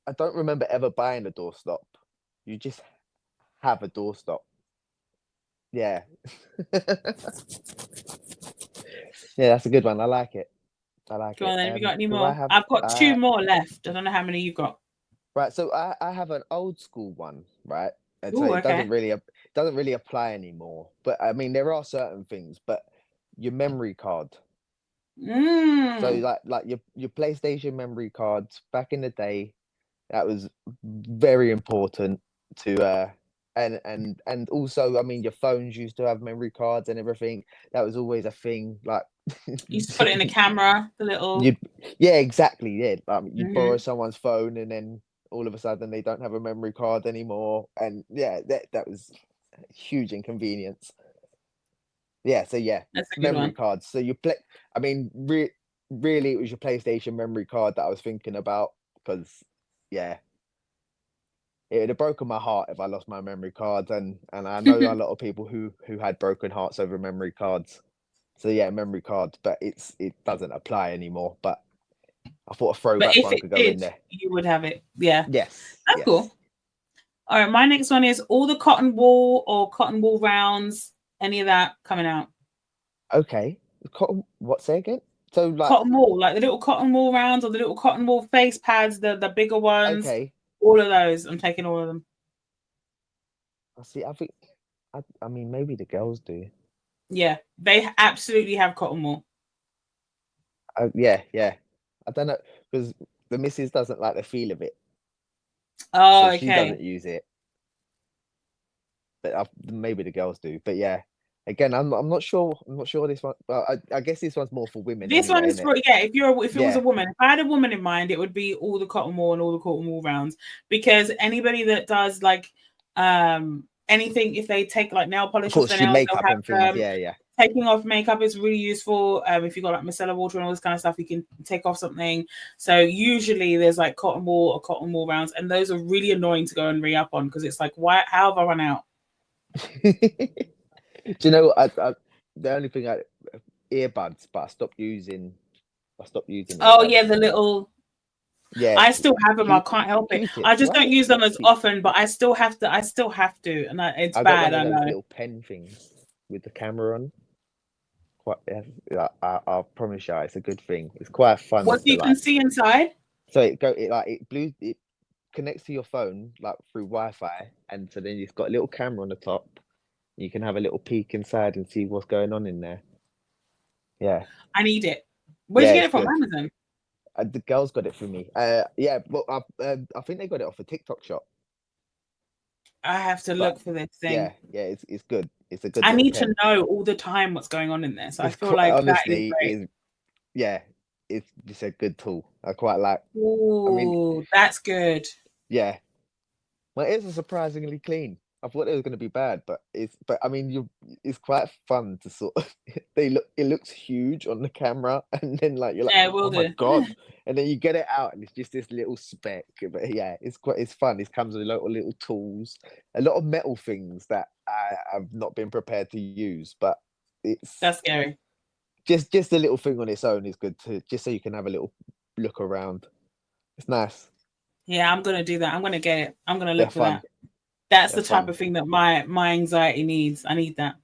I don't remember ever buying a doorstop. You just have a doorstop. Yeah. Yeah, that's a good one. I like it. I like Go on it. then. Have you got any Do I more? have I've got two more left. I don't know how many you've got. right? So I have an old school one, right? And so Oh, it okay. doesn't really apply anymore. But I mean, there are certain things. But your memory card. So Mm. like your PlayStation memory cards back in the day, that was very important to and also, I mean, your phones used to have memory cards and everything. That was always a thing. Like You used to put it in the camera, the little. you, yeah, exactly. Yeah, you'd borrow Mm-hmm. someone's phone and then all of a sudden they don't have a memory card anymore, and yeah, that was a huge inconvenience. Yeah, so yeah, That's a good memory one. cards. So you play. I mean, really, it was your PlayStation memory card that I was thinking about because, yeah, it would have broken my heart if I lost my memory cards, and I know a lot of people who had broken hearts over memory cards. So yeah, memory cards, but it doesn't apply anymore. But I thought a But throwback if one it could go in did, there. you would have it. Yeah, Yes, that's yes. cool. All right, my next one is all the cotton wool or cotton wool rounds, any of that coming out. Okay. Cotton, what, say again? So like, Cotton wool, like the little cotton wool rounds or the little cotton wool face pads, the bigger ones, okay. all of those. I'm taking all of them. I see. I think. I mean, maybe the girls do. Yeah, they absolutely have cotton wool. Yeah, yeah. I don't know because the missus doesn't like the feel of it, Oh, so she okay. doesn't use it. But maybe the girls do. But yeah, again, I'm not sure. I'm not sure this one. Well, I guess this one's more for women This one anyway, is isn't it? for yeah. If it was a Yeah, woman, if I had a woman in mind, it would be all the cotton wool and all the cotton wool rounds because anybody that does like anything, if they take like nail of polish off course, their she nails, makeup and they'll things. have Yeah, yeah. taking off makeup is really useful. If you got like micellar water and all this kind of stuff, you can take off something. So usually there's like cotton wool or cotton wool rounds, and those are really annoying to go and re up on because it's like, why? How have I run out? Do you know? The only thing earbuds, but I stopped using Oh yeah, earbuds. the little. Yeah, I still have them. I Q can't help it. I Q-tips, just don't right? use them as Q often, but I still have to. I still have to, and it's I got bad. one of I those know. little pen things with the camera on. Quite, yeah, I promise you, it's a good thing. It's quite fun What to you like. can see inside? So it connects to your phone like through Wi-Fi, and so then you've got a little camera on the top. You can have a little peek inside and see what's going on in there. Yeah, I need it. Where'd you yeah, get it's it from? good. Amazon. The girls got it for me. Yeah, well, I think they got it off a TikTok shop. I have to But look for this thing. yeah, it's good. It's a good I little need to pen. know all the time what's going on in there. So I It's feel like that is honestly great. is yeah, it's just a good tool. I quite like. I mean, Oh, that's good. yeah, my ears are surprisingly clean. I thought it was going to be bad, but I mean, it's quite fun to sort of it looks huge on the camera, and then like you're like, Yeah, will oh my do. god, and then you get it out, and it's just this little speck. But yeah, it's fun. It comes with a lot of little tools, a lot of metal things that I've not been prepared to use, but it's That's scary. just a little thing on its own is good to just so you can have a little look around. It's nice. Yeah, I'm gonna do that. I'm gonna get it. I'm gonna They're look for fun. that. That's They're the type fun. of thing that my anxiety needs. I need that.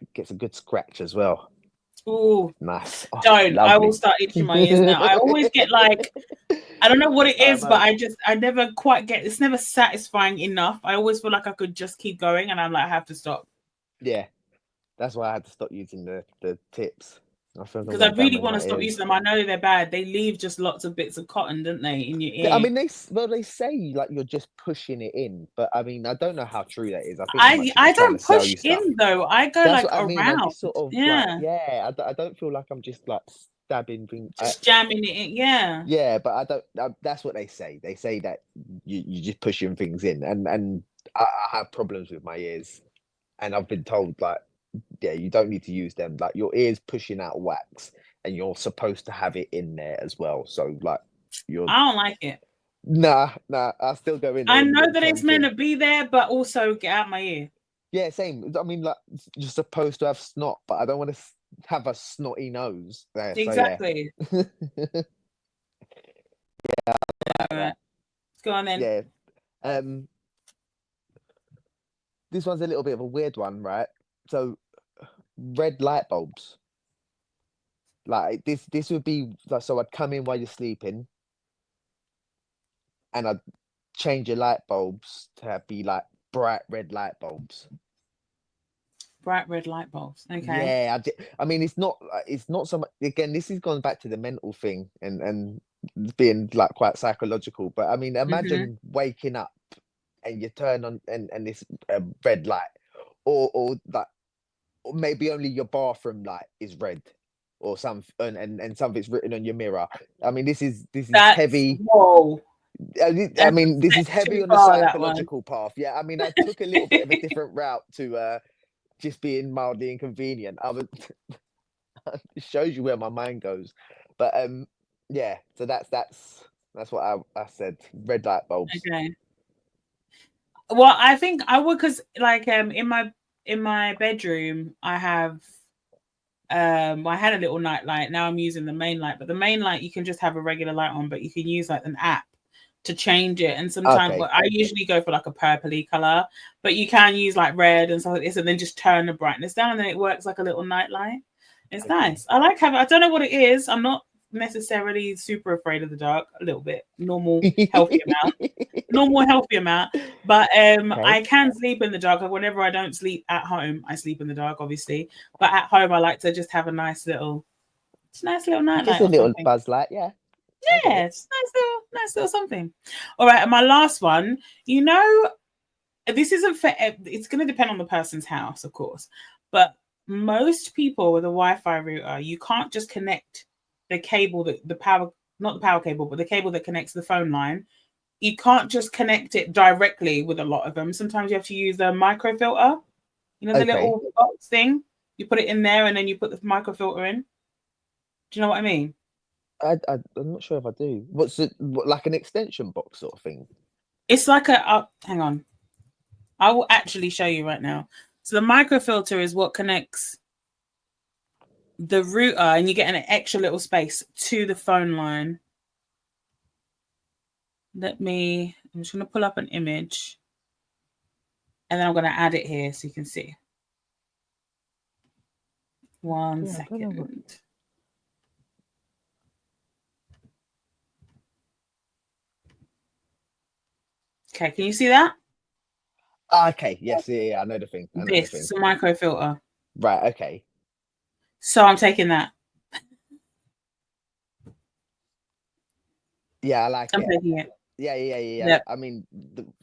It gets a good scratch as well. Oh, Nice. Oh, don't. I will lovely. start itching my ears now. I always get like, I don't know what it I is, but know. I never quite get. It's never satisfying enough. I always feel like I could just keep going, and I'm like, I have to stop Yeah, that's why I had to stop using the tips. I think I'm because I going to really damage want to my stop ears. using them. I know they're bad. They leave just lots of bits of cotton, don't they, in your I ear? mean, they say like you're just pushing it in, but I mean, I don't know how true that is. I think they might be I just trying to don't sell push you stuff. in though. I go That's like what I mean. I around. just sort of like, Yeah, yeah, I don't feel like I'm just like stabbing things. just jamming it in. Yeah. Yeah, but I don't. That's what they say. They say that you just pushing things in, and I have problems with my ears, and I've been told like, yeah, you don't need to use them. Like your ears pushing out wax, and you're supposed to have it in there as well. So like, you're I don't like it. nah. I still go in there I with a know little that it's pen meant thing. to be there, but also get out my ear. Yeah, same. I mean, like you're supposed to have snot, but I don't want to have a snotty nose. There, so yeah, Exactly. like All that. right. Let's go on then. Yeah. Um, this one's a little bit of a weird one, right? So red light bulbs. Like this would be like so I'd come in while you're sleeping and I'd change your light bulbs to be like bright red light bulbs. Bright red light bulbs. Okay. Yeah, I mean it's not so much again, this is going back to the mental thing and being like quite psychological, but I mean Hmm. imagine waking up and you turn on and this red light or like or maybe only your bathroom light is red or some and something's written on your mirror. I mean, this is That's heavy. whoa. I That's a mean, this step is heavy too on the far, that one. psychological path. Yeah, I mean, I took a little bit of a different route to just being mildly inconvenient. I was it shows you where my mind goes, but yeah. So that's what I said. Red light bulbs. Okay. Well, I think I would because like in my bedroom I have I had a little night light. Now I'm using the main light, but the main light you can just have a regular light on, but you can use like an app to change it. And sometimes Okay. well, I usually go for like a purpley color, but you can use like red and stuff like this, and then just turn the brightness down, and then it works like a little night light. It's Okay. nice. I like having. I don't know what it is. I'm not necessarily super afraid of the dark. A little bit, normal, healthy amount, normal, healthy amount. But Okay. I can sleep in the dark. Like whenever I don't sleep at home, I sleep in the dark, obviously. But at home, I like to just have a nice little Just nightlight a or little something. buzz light. Yeah, I get Yeah, it. it's nice little something. All right, and my last one. You know, this isn't for. It's going to depend on the person's house, of course. But most people with a Wi-Fi router, you can't just connect the cable that the power, not the power cable, but the cable that connects the phone line. You can't just connect it directly with a lot of them. Sometimes you have to use a microfilter. You know the Okay. little box thing. You put it in there, and then you put the microfilter in. Do you know what I mean? I'm not sure if I do. What's it like an extension box sort of thing? It's like a. Hang on. I will actually show you right now. So the microfilter is what connects the router, and you get an extra little space to the phone line. I'm just going to pull up an image, and then I'm going to add it here so you can see. One Yeah, I don't know what. second. Okay, can you see that? Okay. Yes. Yeah. I know the thing. I know the This thing. is a microfilter. Right. Okay. So I'm taking that. Yeah, I like I'm it. taking it. Yeah. Yeah, I mean,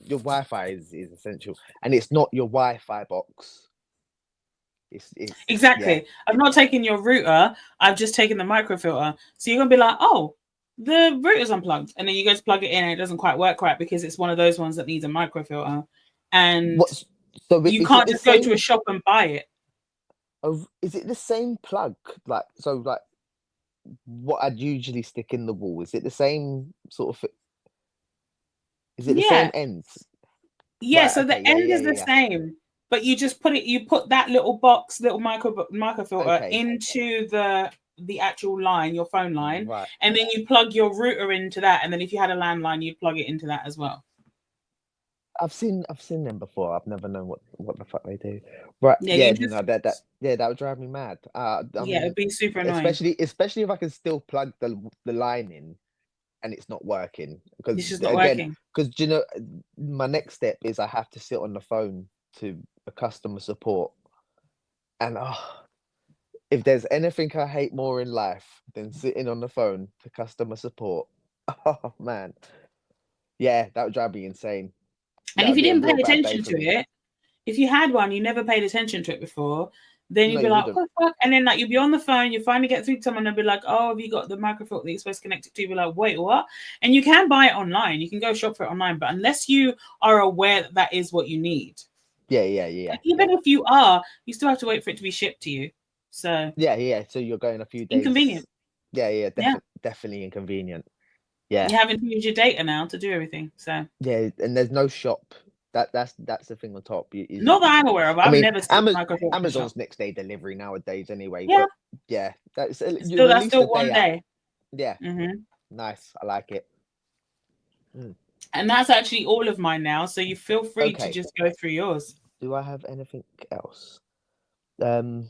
your Wi-Fi is essential, and it's not your Wi-Fi box. It's yeah. exactly. I've not taken your router. I've just taken the microfilter. So you're gonna be like, oh, the router's unplugged, and then you go to plug it in, and it doesn't quite work right because it's one of those ones that needs a microfilter, and What's so? you Is it can't the just go to a same? shop and buy it. Of is it the same plug? Like so, like what I'd usually stick in the wall. Is it the same sort of? Is it the same Yeah, end? yeah. Right. So the Okay. end is the Yeah. same, but you just put it. You put that little box, little microfilter Okay. into the actual line, your phone line, Right. and then you plug your router into that, and then if you had a landline, you'd plug it into that as well. I've seen them before. I've never known what the fuck they do. Right. Yeah, Yeah. you just No. That would drive me mad. I yeah, mean, it'd be super annoying. especially if I can still plug the line in and it's not working because It's just not again working. because you know my next step is I have to sit on the phone to a customer support and if there's anything I hate more in life than sitting on the phone to customer support, oh man, yeah, that would drive me insane. And That if would you be a didn't pay real bad day attention for to me. it, if you had one, you never paid attention to it before, then No, you'd be you like, wouldn't. what the fuck? And then like you'd be on the phone, you finally get through to someone, they'll be like, oh, have you got the microphone that you're supposed to connect it to? You'll be like, wait, what? And you can buy it online. You can go shop for it online, but unless you are aware that that is what you need, and Yeah. even if you are, you still have to wait for it to be shipped to you. So Yeah. So you're going a few days. inconvenient. Yeah, Yeah. definitely inconvenient. Yeah. You're having to use your data now to do everything. So Yeah, and there's no shop. That's the thing on top. not that I'm aware of. I I've mean, never seen microphone in a shop. Amazon's next day delivery nowadays anyway. Yeah. But yeah, you're Still at that's least a still one day out. day. Yeah, Mm-hmm. nice. I like it. Mm. And that's actually all of mine now. So you feel free to Okay, just go through yours. do I have anything else? Um,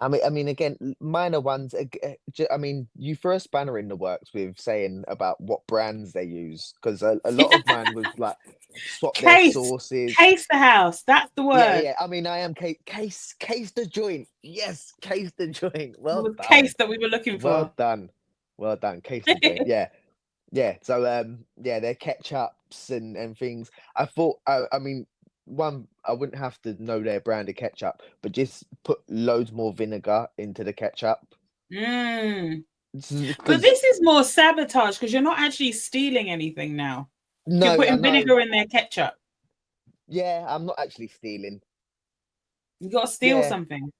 I mean, again, minor ones. I mean, you threw a spanner in the works with saying about what brands they use because a lot of mine was like swap their Case. sources. Case the house. That's the word. I mean, I am case the joint. Yes, case the joint. It Well was done. case that we were looking Well for. done. Well done. Case the joint. Yeah. So yeah, they're ketchups and things. I thought I mean one I wouldn't have to know their brand of ketchup, but just put loads more vinegar into the ketchup. Mm. But Because this is more sabotage because you're not actually stealing anything now. You're no, I putting know. vinegar in their ketchup. Yeah, I'm not actually stealing. You got to steal Yeah. something.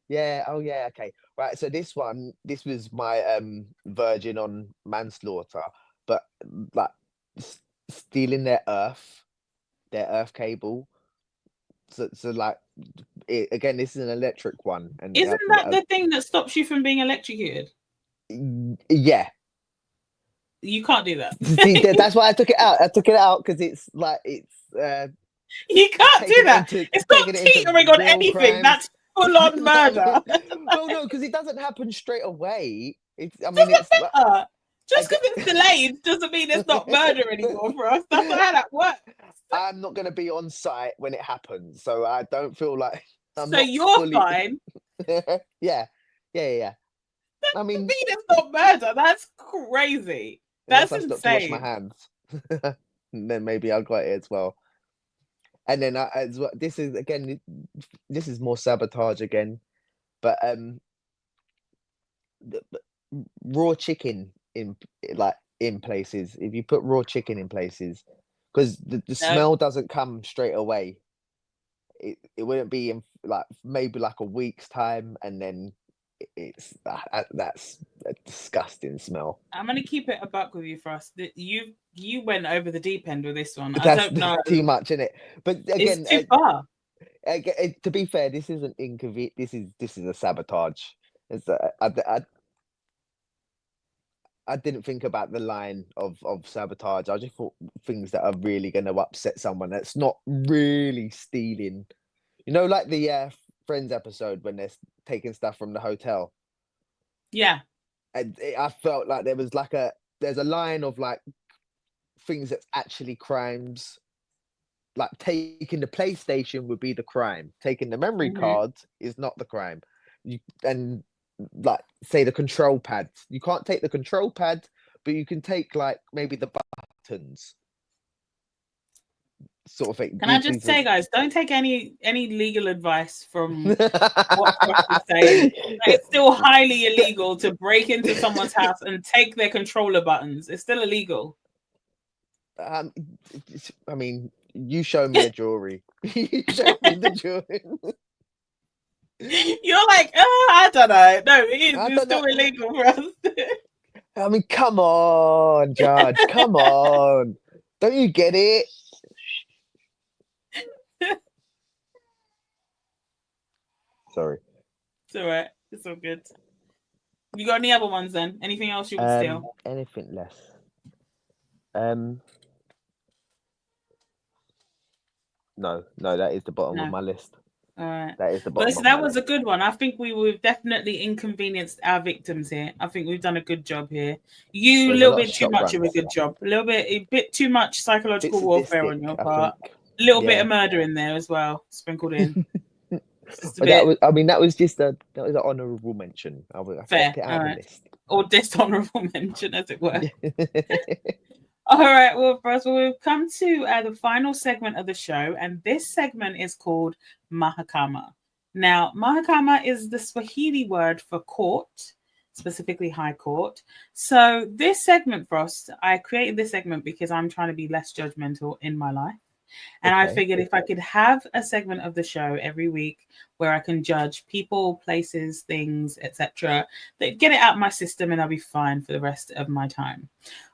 Yeah. Oh, yeah. Okay. Right. So this was my virgin on manslaughter, but like stealing their earth cable. So like again, this is an electric one, and Isn't that the thing that stops you from being electrocuted? yeah. You can't do that. See, that's why I took it out. I took it out because it's like it's You can't do that. It's not taking it into teetering on real anything. crimes. That's full on No, murder. well, no, because it doesn't happen straight away. I mean, it's like Just because it's delayed doesn't mean it's not murder anymore for us. That's not how that works. I'm not going to be on site when it happens, so I don't feel like I'm So not you're fully. fine. Yeah. I I mean, mean, it's not murder. That's crazy. unless That's I stop to wash my insane. hands, then maybe I'll got it as well. And then as well, this is more sabotage again, but the raw chicken in places. If you put raw chicken in places, because the No, smell doesn't come straight away. It wouldn't be in like maybe like a week's time, and then that's a disgusting smell. I'm gonna keep it a buck with you for us. You went over the deep end with this one. I That's don't know. too much in it. But It's again, too far. to be fair, this isn't inconvenient. This is a sabotage. It's I didn't think about the line of sabotage. I just thought things that are really going to upset someone. That's not really stealing. You know, like the Friends episode when they're taking stuff from the hotel. Yeah. And I felt like there's a line of like things that's actually crimes. Like taking the PlayStation would be the crime. Taking the memory Mm-hmm. card is not the crime. And like say the control pad. You can't take the control pad, but you can take like maybe the buttons, sort of thing. Can I just These say, are... guys, don't take any legal advice from what Josh is saying. It's still highly illegal to break into someone's house and take their controller buttons. It's still illegal. I mean, you show me a jewelry. You show me the jewelry. You're like, I don't know. No, it is. I It's don't still know. illegal for us. I mean, come on, Judge. Come on. Don't you get it? Sorry. It's all right. It's all good. You got any other ones then? Anything else you would steal? Anything less. No, that is the bottom of my list. All right. That is the bottom. But that was a good one. I think we've definitely inconvenienced our victims here. I think we've done a good job here. You a little bit too much of a good job. A bit too much psychological warfare on your part. A little bit of murder in there as well, sprinkled in. That was just an honourable mention. I Fair. kept it out of the list. Or dishonourable mention, as it were. All right, well, first of all, we've come to the final segment of the show, and this segment is called Mahakama. Now, Mahakama is the Swahili word for court, specifically High Court. So this segment, Frost, I created this segment because I'm trying to be less judgmental in my life. And I figured if I could have a segment of the show every week where I can judge people, places, things, etc., that get it out of my system and I'll be fine for the rest of my time.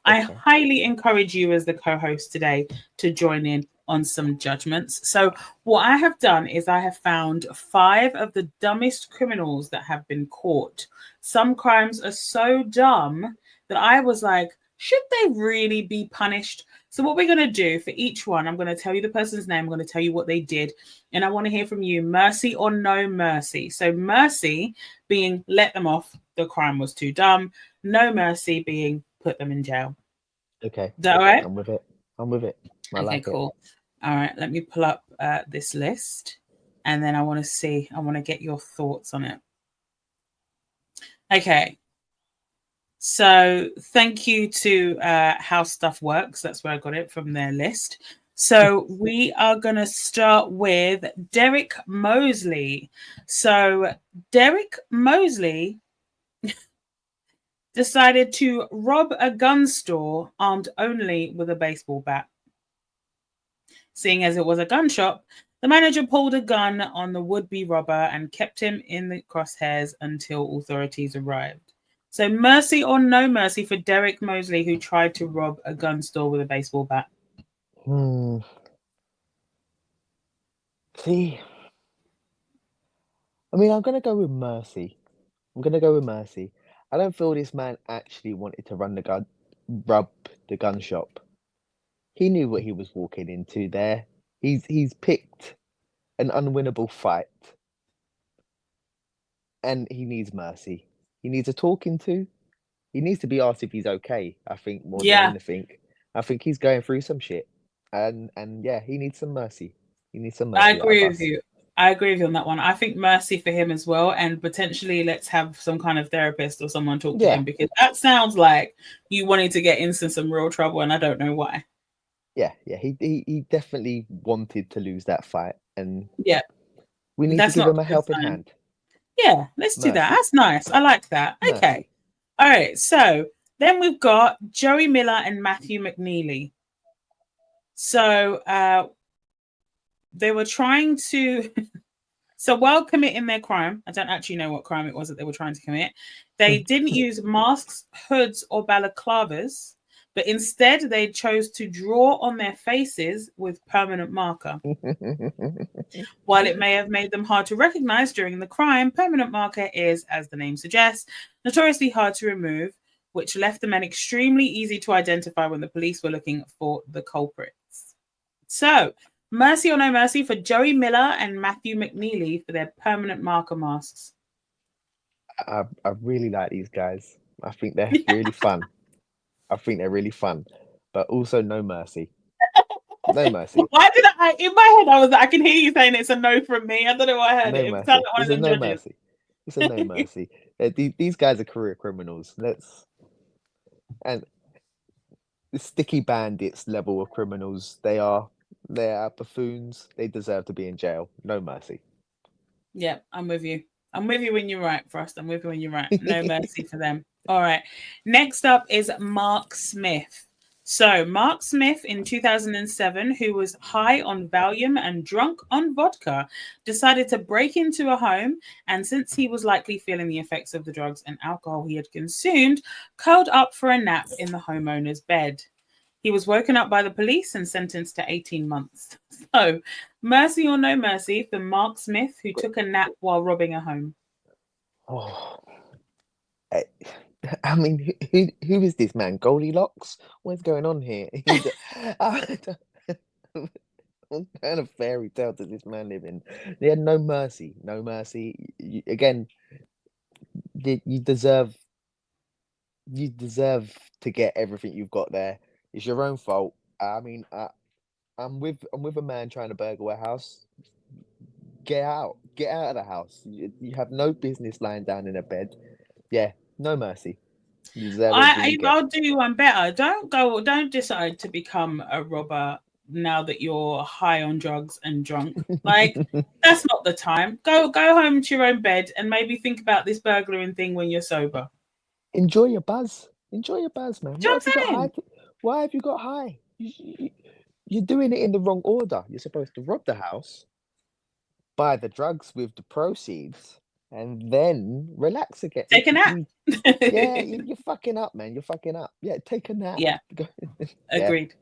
I highly encourage you as the co-host today to join in on some judgments. So what I have done is I have found 5 of the dumbest criminals that have been caught. Some crimes are so dumb that I was like, should they really be punished? So what we're going to do for each one, I'm going to tell you the person's name. I'm going to tell you what they did. And I want to hear from you, mercy or no mercy. So mercy being let them off. The crime was too dumb. No mercy being put them in jail. Okay. Is that all right? I'm with it. I like cool. All right. Let me pull up this list. And then I want to get your thoughts on it. Okay. So thank you to How Stuff Works. That's where I got it from their list. So we are going to start with Derek Mosley. So Derek Mosley decided to rob a gun store armed only with a baseball bat. Seeing as it was a gun shop, the manager pulled a gun on the would-be robber and kept him in the crosshairs until authorities arrived. So mercy or no mercy for Derek Mosley, who tried to rob a gun store with a baseball bat? See, I mean, I'm going to go with mercy. I don't feel this man actually wanted to rub the gun shop. He knew what he was walking into there. He's picked an unwinnable fight. And he needs mercy. He needs a talking to. He needs to be asked if he's okay, I think, more than anything. I think he's going through some shit. And yeah, he needs some mercy. I agree with you. I agree with you on that one. I think mercy for him as well. And potentially let's have some kind of therapist or someone talk to him, because that sounds like you wanted to get into some real trouble and I don't know why. Yeah. He definitely wanted to lose that fight. And we need to give him a helping hand. Yeah, let's do that. That's nice. I like that. Okay. All right. So then we've got Joey Miller and Matthew McNeely. So they were trying to... So while committing their crime, I don't actually know what crime it was that they were trying to commit, they didn't use masks, hoods, or balaclavas, but instead they chose to draw on their faces with permanent marker. While it may have made them hard to recognize during the crime, permanent marker is, as the name suggests, notoriously hard to remove, which left the men extremely easy to identify when the police were looking for the culprits. So, mercy or no mercy for Joey Miller and Matthew McNeely for their permanent marker masks? I really like these guys. I think they're really fun. But also no mercy. No mercy. Why did in my head, I can hear you saying it's a no from me. I don't know why I heard it. Mercy. It's a no mercy. These guys are career criminals. And the sticky bandits level of criminals. They are buffoons. They deserve to be in jail. No mercy. Yeah, I'm with you. I'm with you when you're right, Frost. I'm with you when you're right. No mercy for them. All right. Next up is Mark Smith. So, Mark Smith in 2007, who was high on Valium and drunk on vodka, decided to break into a home. And since he was likely feeling the effects of the drugs and alcohol he had consumed, curled up for a nap in the homeowner's bed. He was woken up by the police and sentenced to 18 months. So, mercy or no mercy for Mark Smith, who took a nap while robbing a home. Oh, I mean, who is this man? Goldilocks? What's going on here? What kind of fairy tale does this man live in? They had no mercy, no mercy. Again, you deserve to get everything you've got there. It's your own fault. I mean, I'm with a man trying to burgle a house. Get out of the house. You have no business lying down in a bed. Yeah, no mercy. You deserve everything you get. I'll do you one better. Don't decide to become a robber now that you're high on drugs and drunk. Like, that's not the time. Go home to your own bed and maybe think about this burglaring thing when you're sober. Enjoy your buzz. Enjoy your buzz, man. Do you know what I'm saying? Why have you got high? You're doing it in the wrong order. You're supposed to rob the house, buy the drugs with the proceeds, and then relax again. Take a nap. Yeah, you're fucking up, man. You're fucking up. Yeah, take a nap. Yeah. Yeah. Agreed.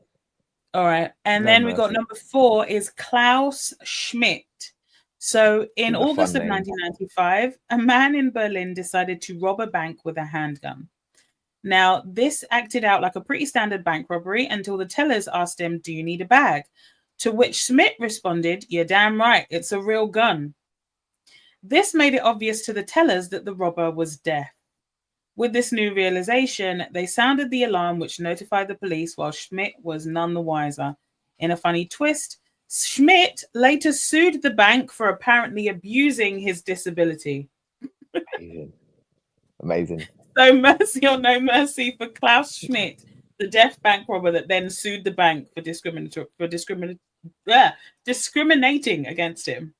All right. And No then we mercy. got number 4 is Klaus Schmidt. So in What a August fun of name. 1995, a man in Berlin decided to rob a bank with a handgun. Now, this acted out like a pretty standard bank robbery until the tellers asked him, "Do you need a bag?" To which Schmidt responded, "You're damn right, it's a real gun." This made it obvious to the tellers that the robber was deaf. With this new realization, they sounded the alarm, which notified the police, while Schmidt was none the wiser. In a funny twist, Schmidt later sued the bank for apparently abusing his disability. Amazing. So mercy or no mercy for Klaus Schmidt, the deaf bank robber that then sued the bank for discriminating against him.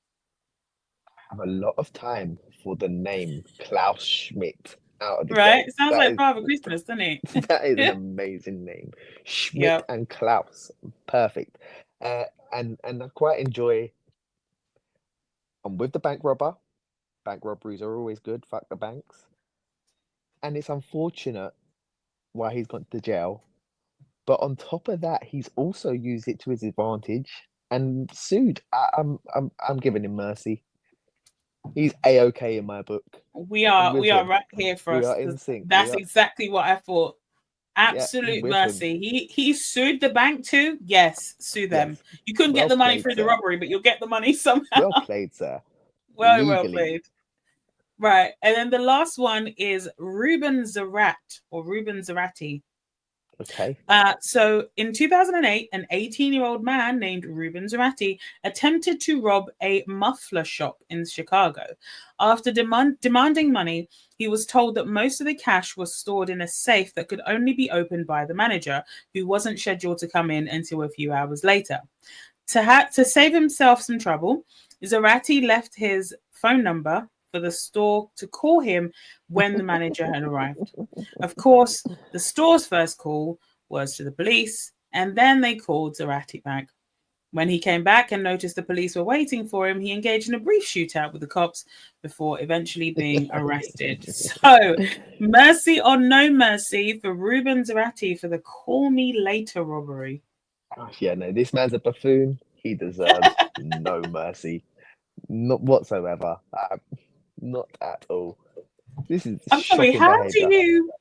I have a lot of time for the name Klaus Schmidt out of the Right? gate. It sounds like Father Christmas, doesn't it? That is an amazing name. Schmidt Yep. and Klaus. Perfect. And I quite enjoy. I'm with the bank robber. Bank robberies are always good. Fuck the banks. And it's unfortunate why he's gone to jail. But on top of that, he's also used it to his advantage and sued. I'm giving him mercy. He's A-okay in my book. We are right here for us. We are in sync. That's exactly what I thought. Absolute with mercy. He sued the bank too. Yes, sue them. Yes. You couldn't get the money through the robbery, but you'll get the money somehow. Well played, sir. Well played. Right, and then the last one is Ruben Zarate. Okay. So in 2008, an 18-year-old man named Ruben Zarate attempted to rob a muffler shop in Chicago. After demanding money, he was told that most of the cash was stored in a safe that could only be opened by the manager, who wasn't scheduled to come in until a few hours later. To save himself some trouble, Zarate left his phone number for the store to call him when the manager had arrived. Of course, the store's first call was to the police, and then they called Zarate back. When he came back and noticed the police were waiting for him, he engaged in a brief shootout with the cops before eventually being arrested. So, mercy or no mercy for Ruben Zarate for the Call Me Later robbery. Yeah, no, this man's a buffoon. He deserves no mercy. Not whatsoever. Not at all. This is I'm sorry, how are you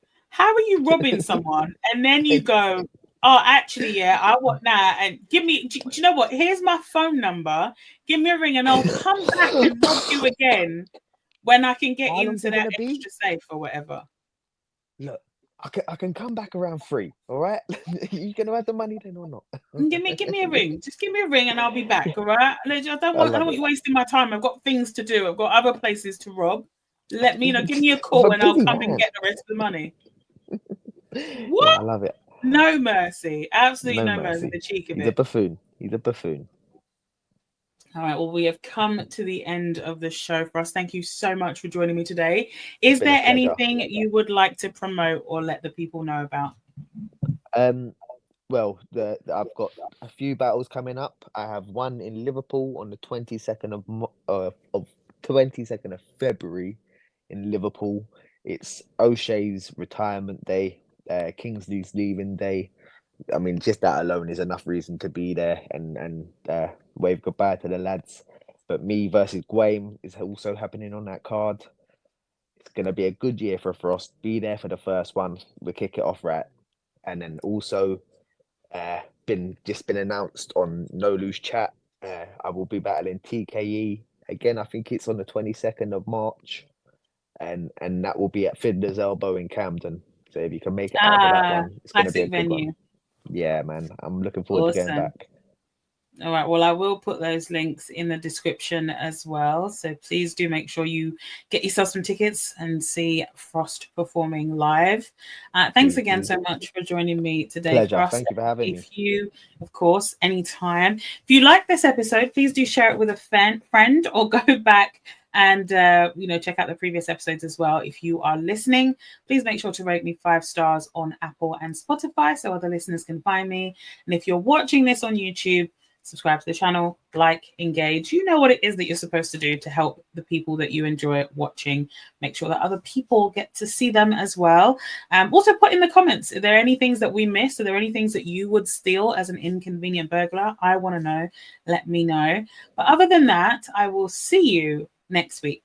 robbing someone and then you go, "Oh, actually, yeah, I want that, and give me, do you know what, here's my phone number, give me a ring and I'll come back and rob you again when I can get into that extra safe or whatever." Look, I can come back around 3, all right? You gonna have the money then or not? Give me a ring. Just give me a ring and I'll be back, all right? I don't want you wasting my time. I've got things to do. I've got other places to rob. Let me know. Give me a call and I'll come and get the rest of the money. What? Yeah, I love it. No mercy. Absolutely No no mercy. mercy. The cheek of He's a it. buffoon. He's a buffoon. All right. Well, we have come to the end of the show for us. Thank you so much for joining me today. Is Been a there pleasure. anything you would like to promote or let the people know about? Well, I've got a few battles coming up. I have one in Liverpool on the 22nd of 22nd of February in Liverpool. It's O'Shea's retirement day, Kingsley's leaving day. I mean, just that alone is enough reason to be there and wave goodbye to the lads. But me versus Guame is also happening on that card. It's gonna be a good year for Frost. Be there for the first one. We kick it off right, and then also been announced on No Lose Chat. I will be battling TKE again. I think it's on the 22nd of March, and that will be at Finder's Elbow in Camden. So if you can make it out to that one, it's going to be a Classic good one. venue. Yeah, man, I'm looking forward to getting Awesome. back. All right. Well, I will put those links in the description as well. So please do make sure you get yourself some tickets and see Frost performing live. Thanks Please again do. so much for joining me today, Pleasure. Frost. Thank you for having me. If you, of course, anytime. If you like this episode, please do share it with a friend or go back and check out the previous episodes as well. If you are listening, please make sure to rate me 5 stars on Apple and Spotify so other listeners can find me. And if you're watching this on YouTube, subscribe to the channel, like, engage. You know what it is that you're supposed to do to help the people that you enjoy watching. Make sure that other people get to see them as well. Also put in the comments, are there any things that we missed? Are there any things that you would steal as an inconvenient burglar? I want to know. Let me know. But other than that, I will see you next week.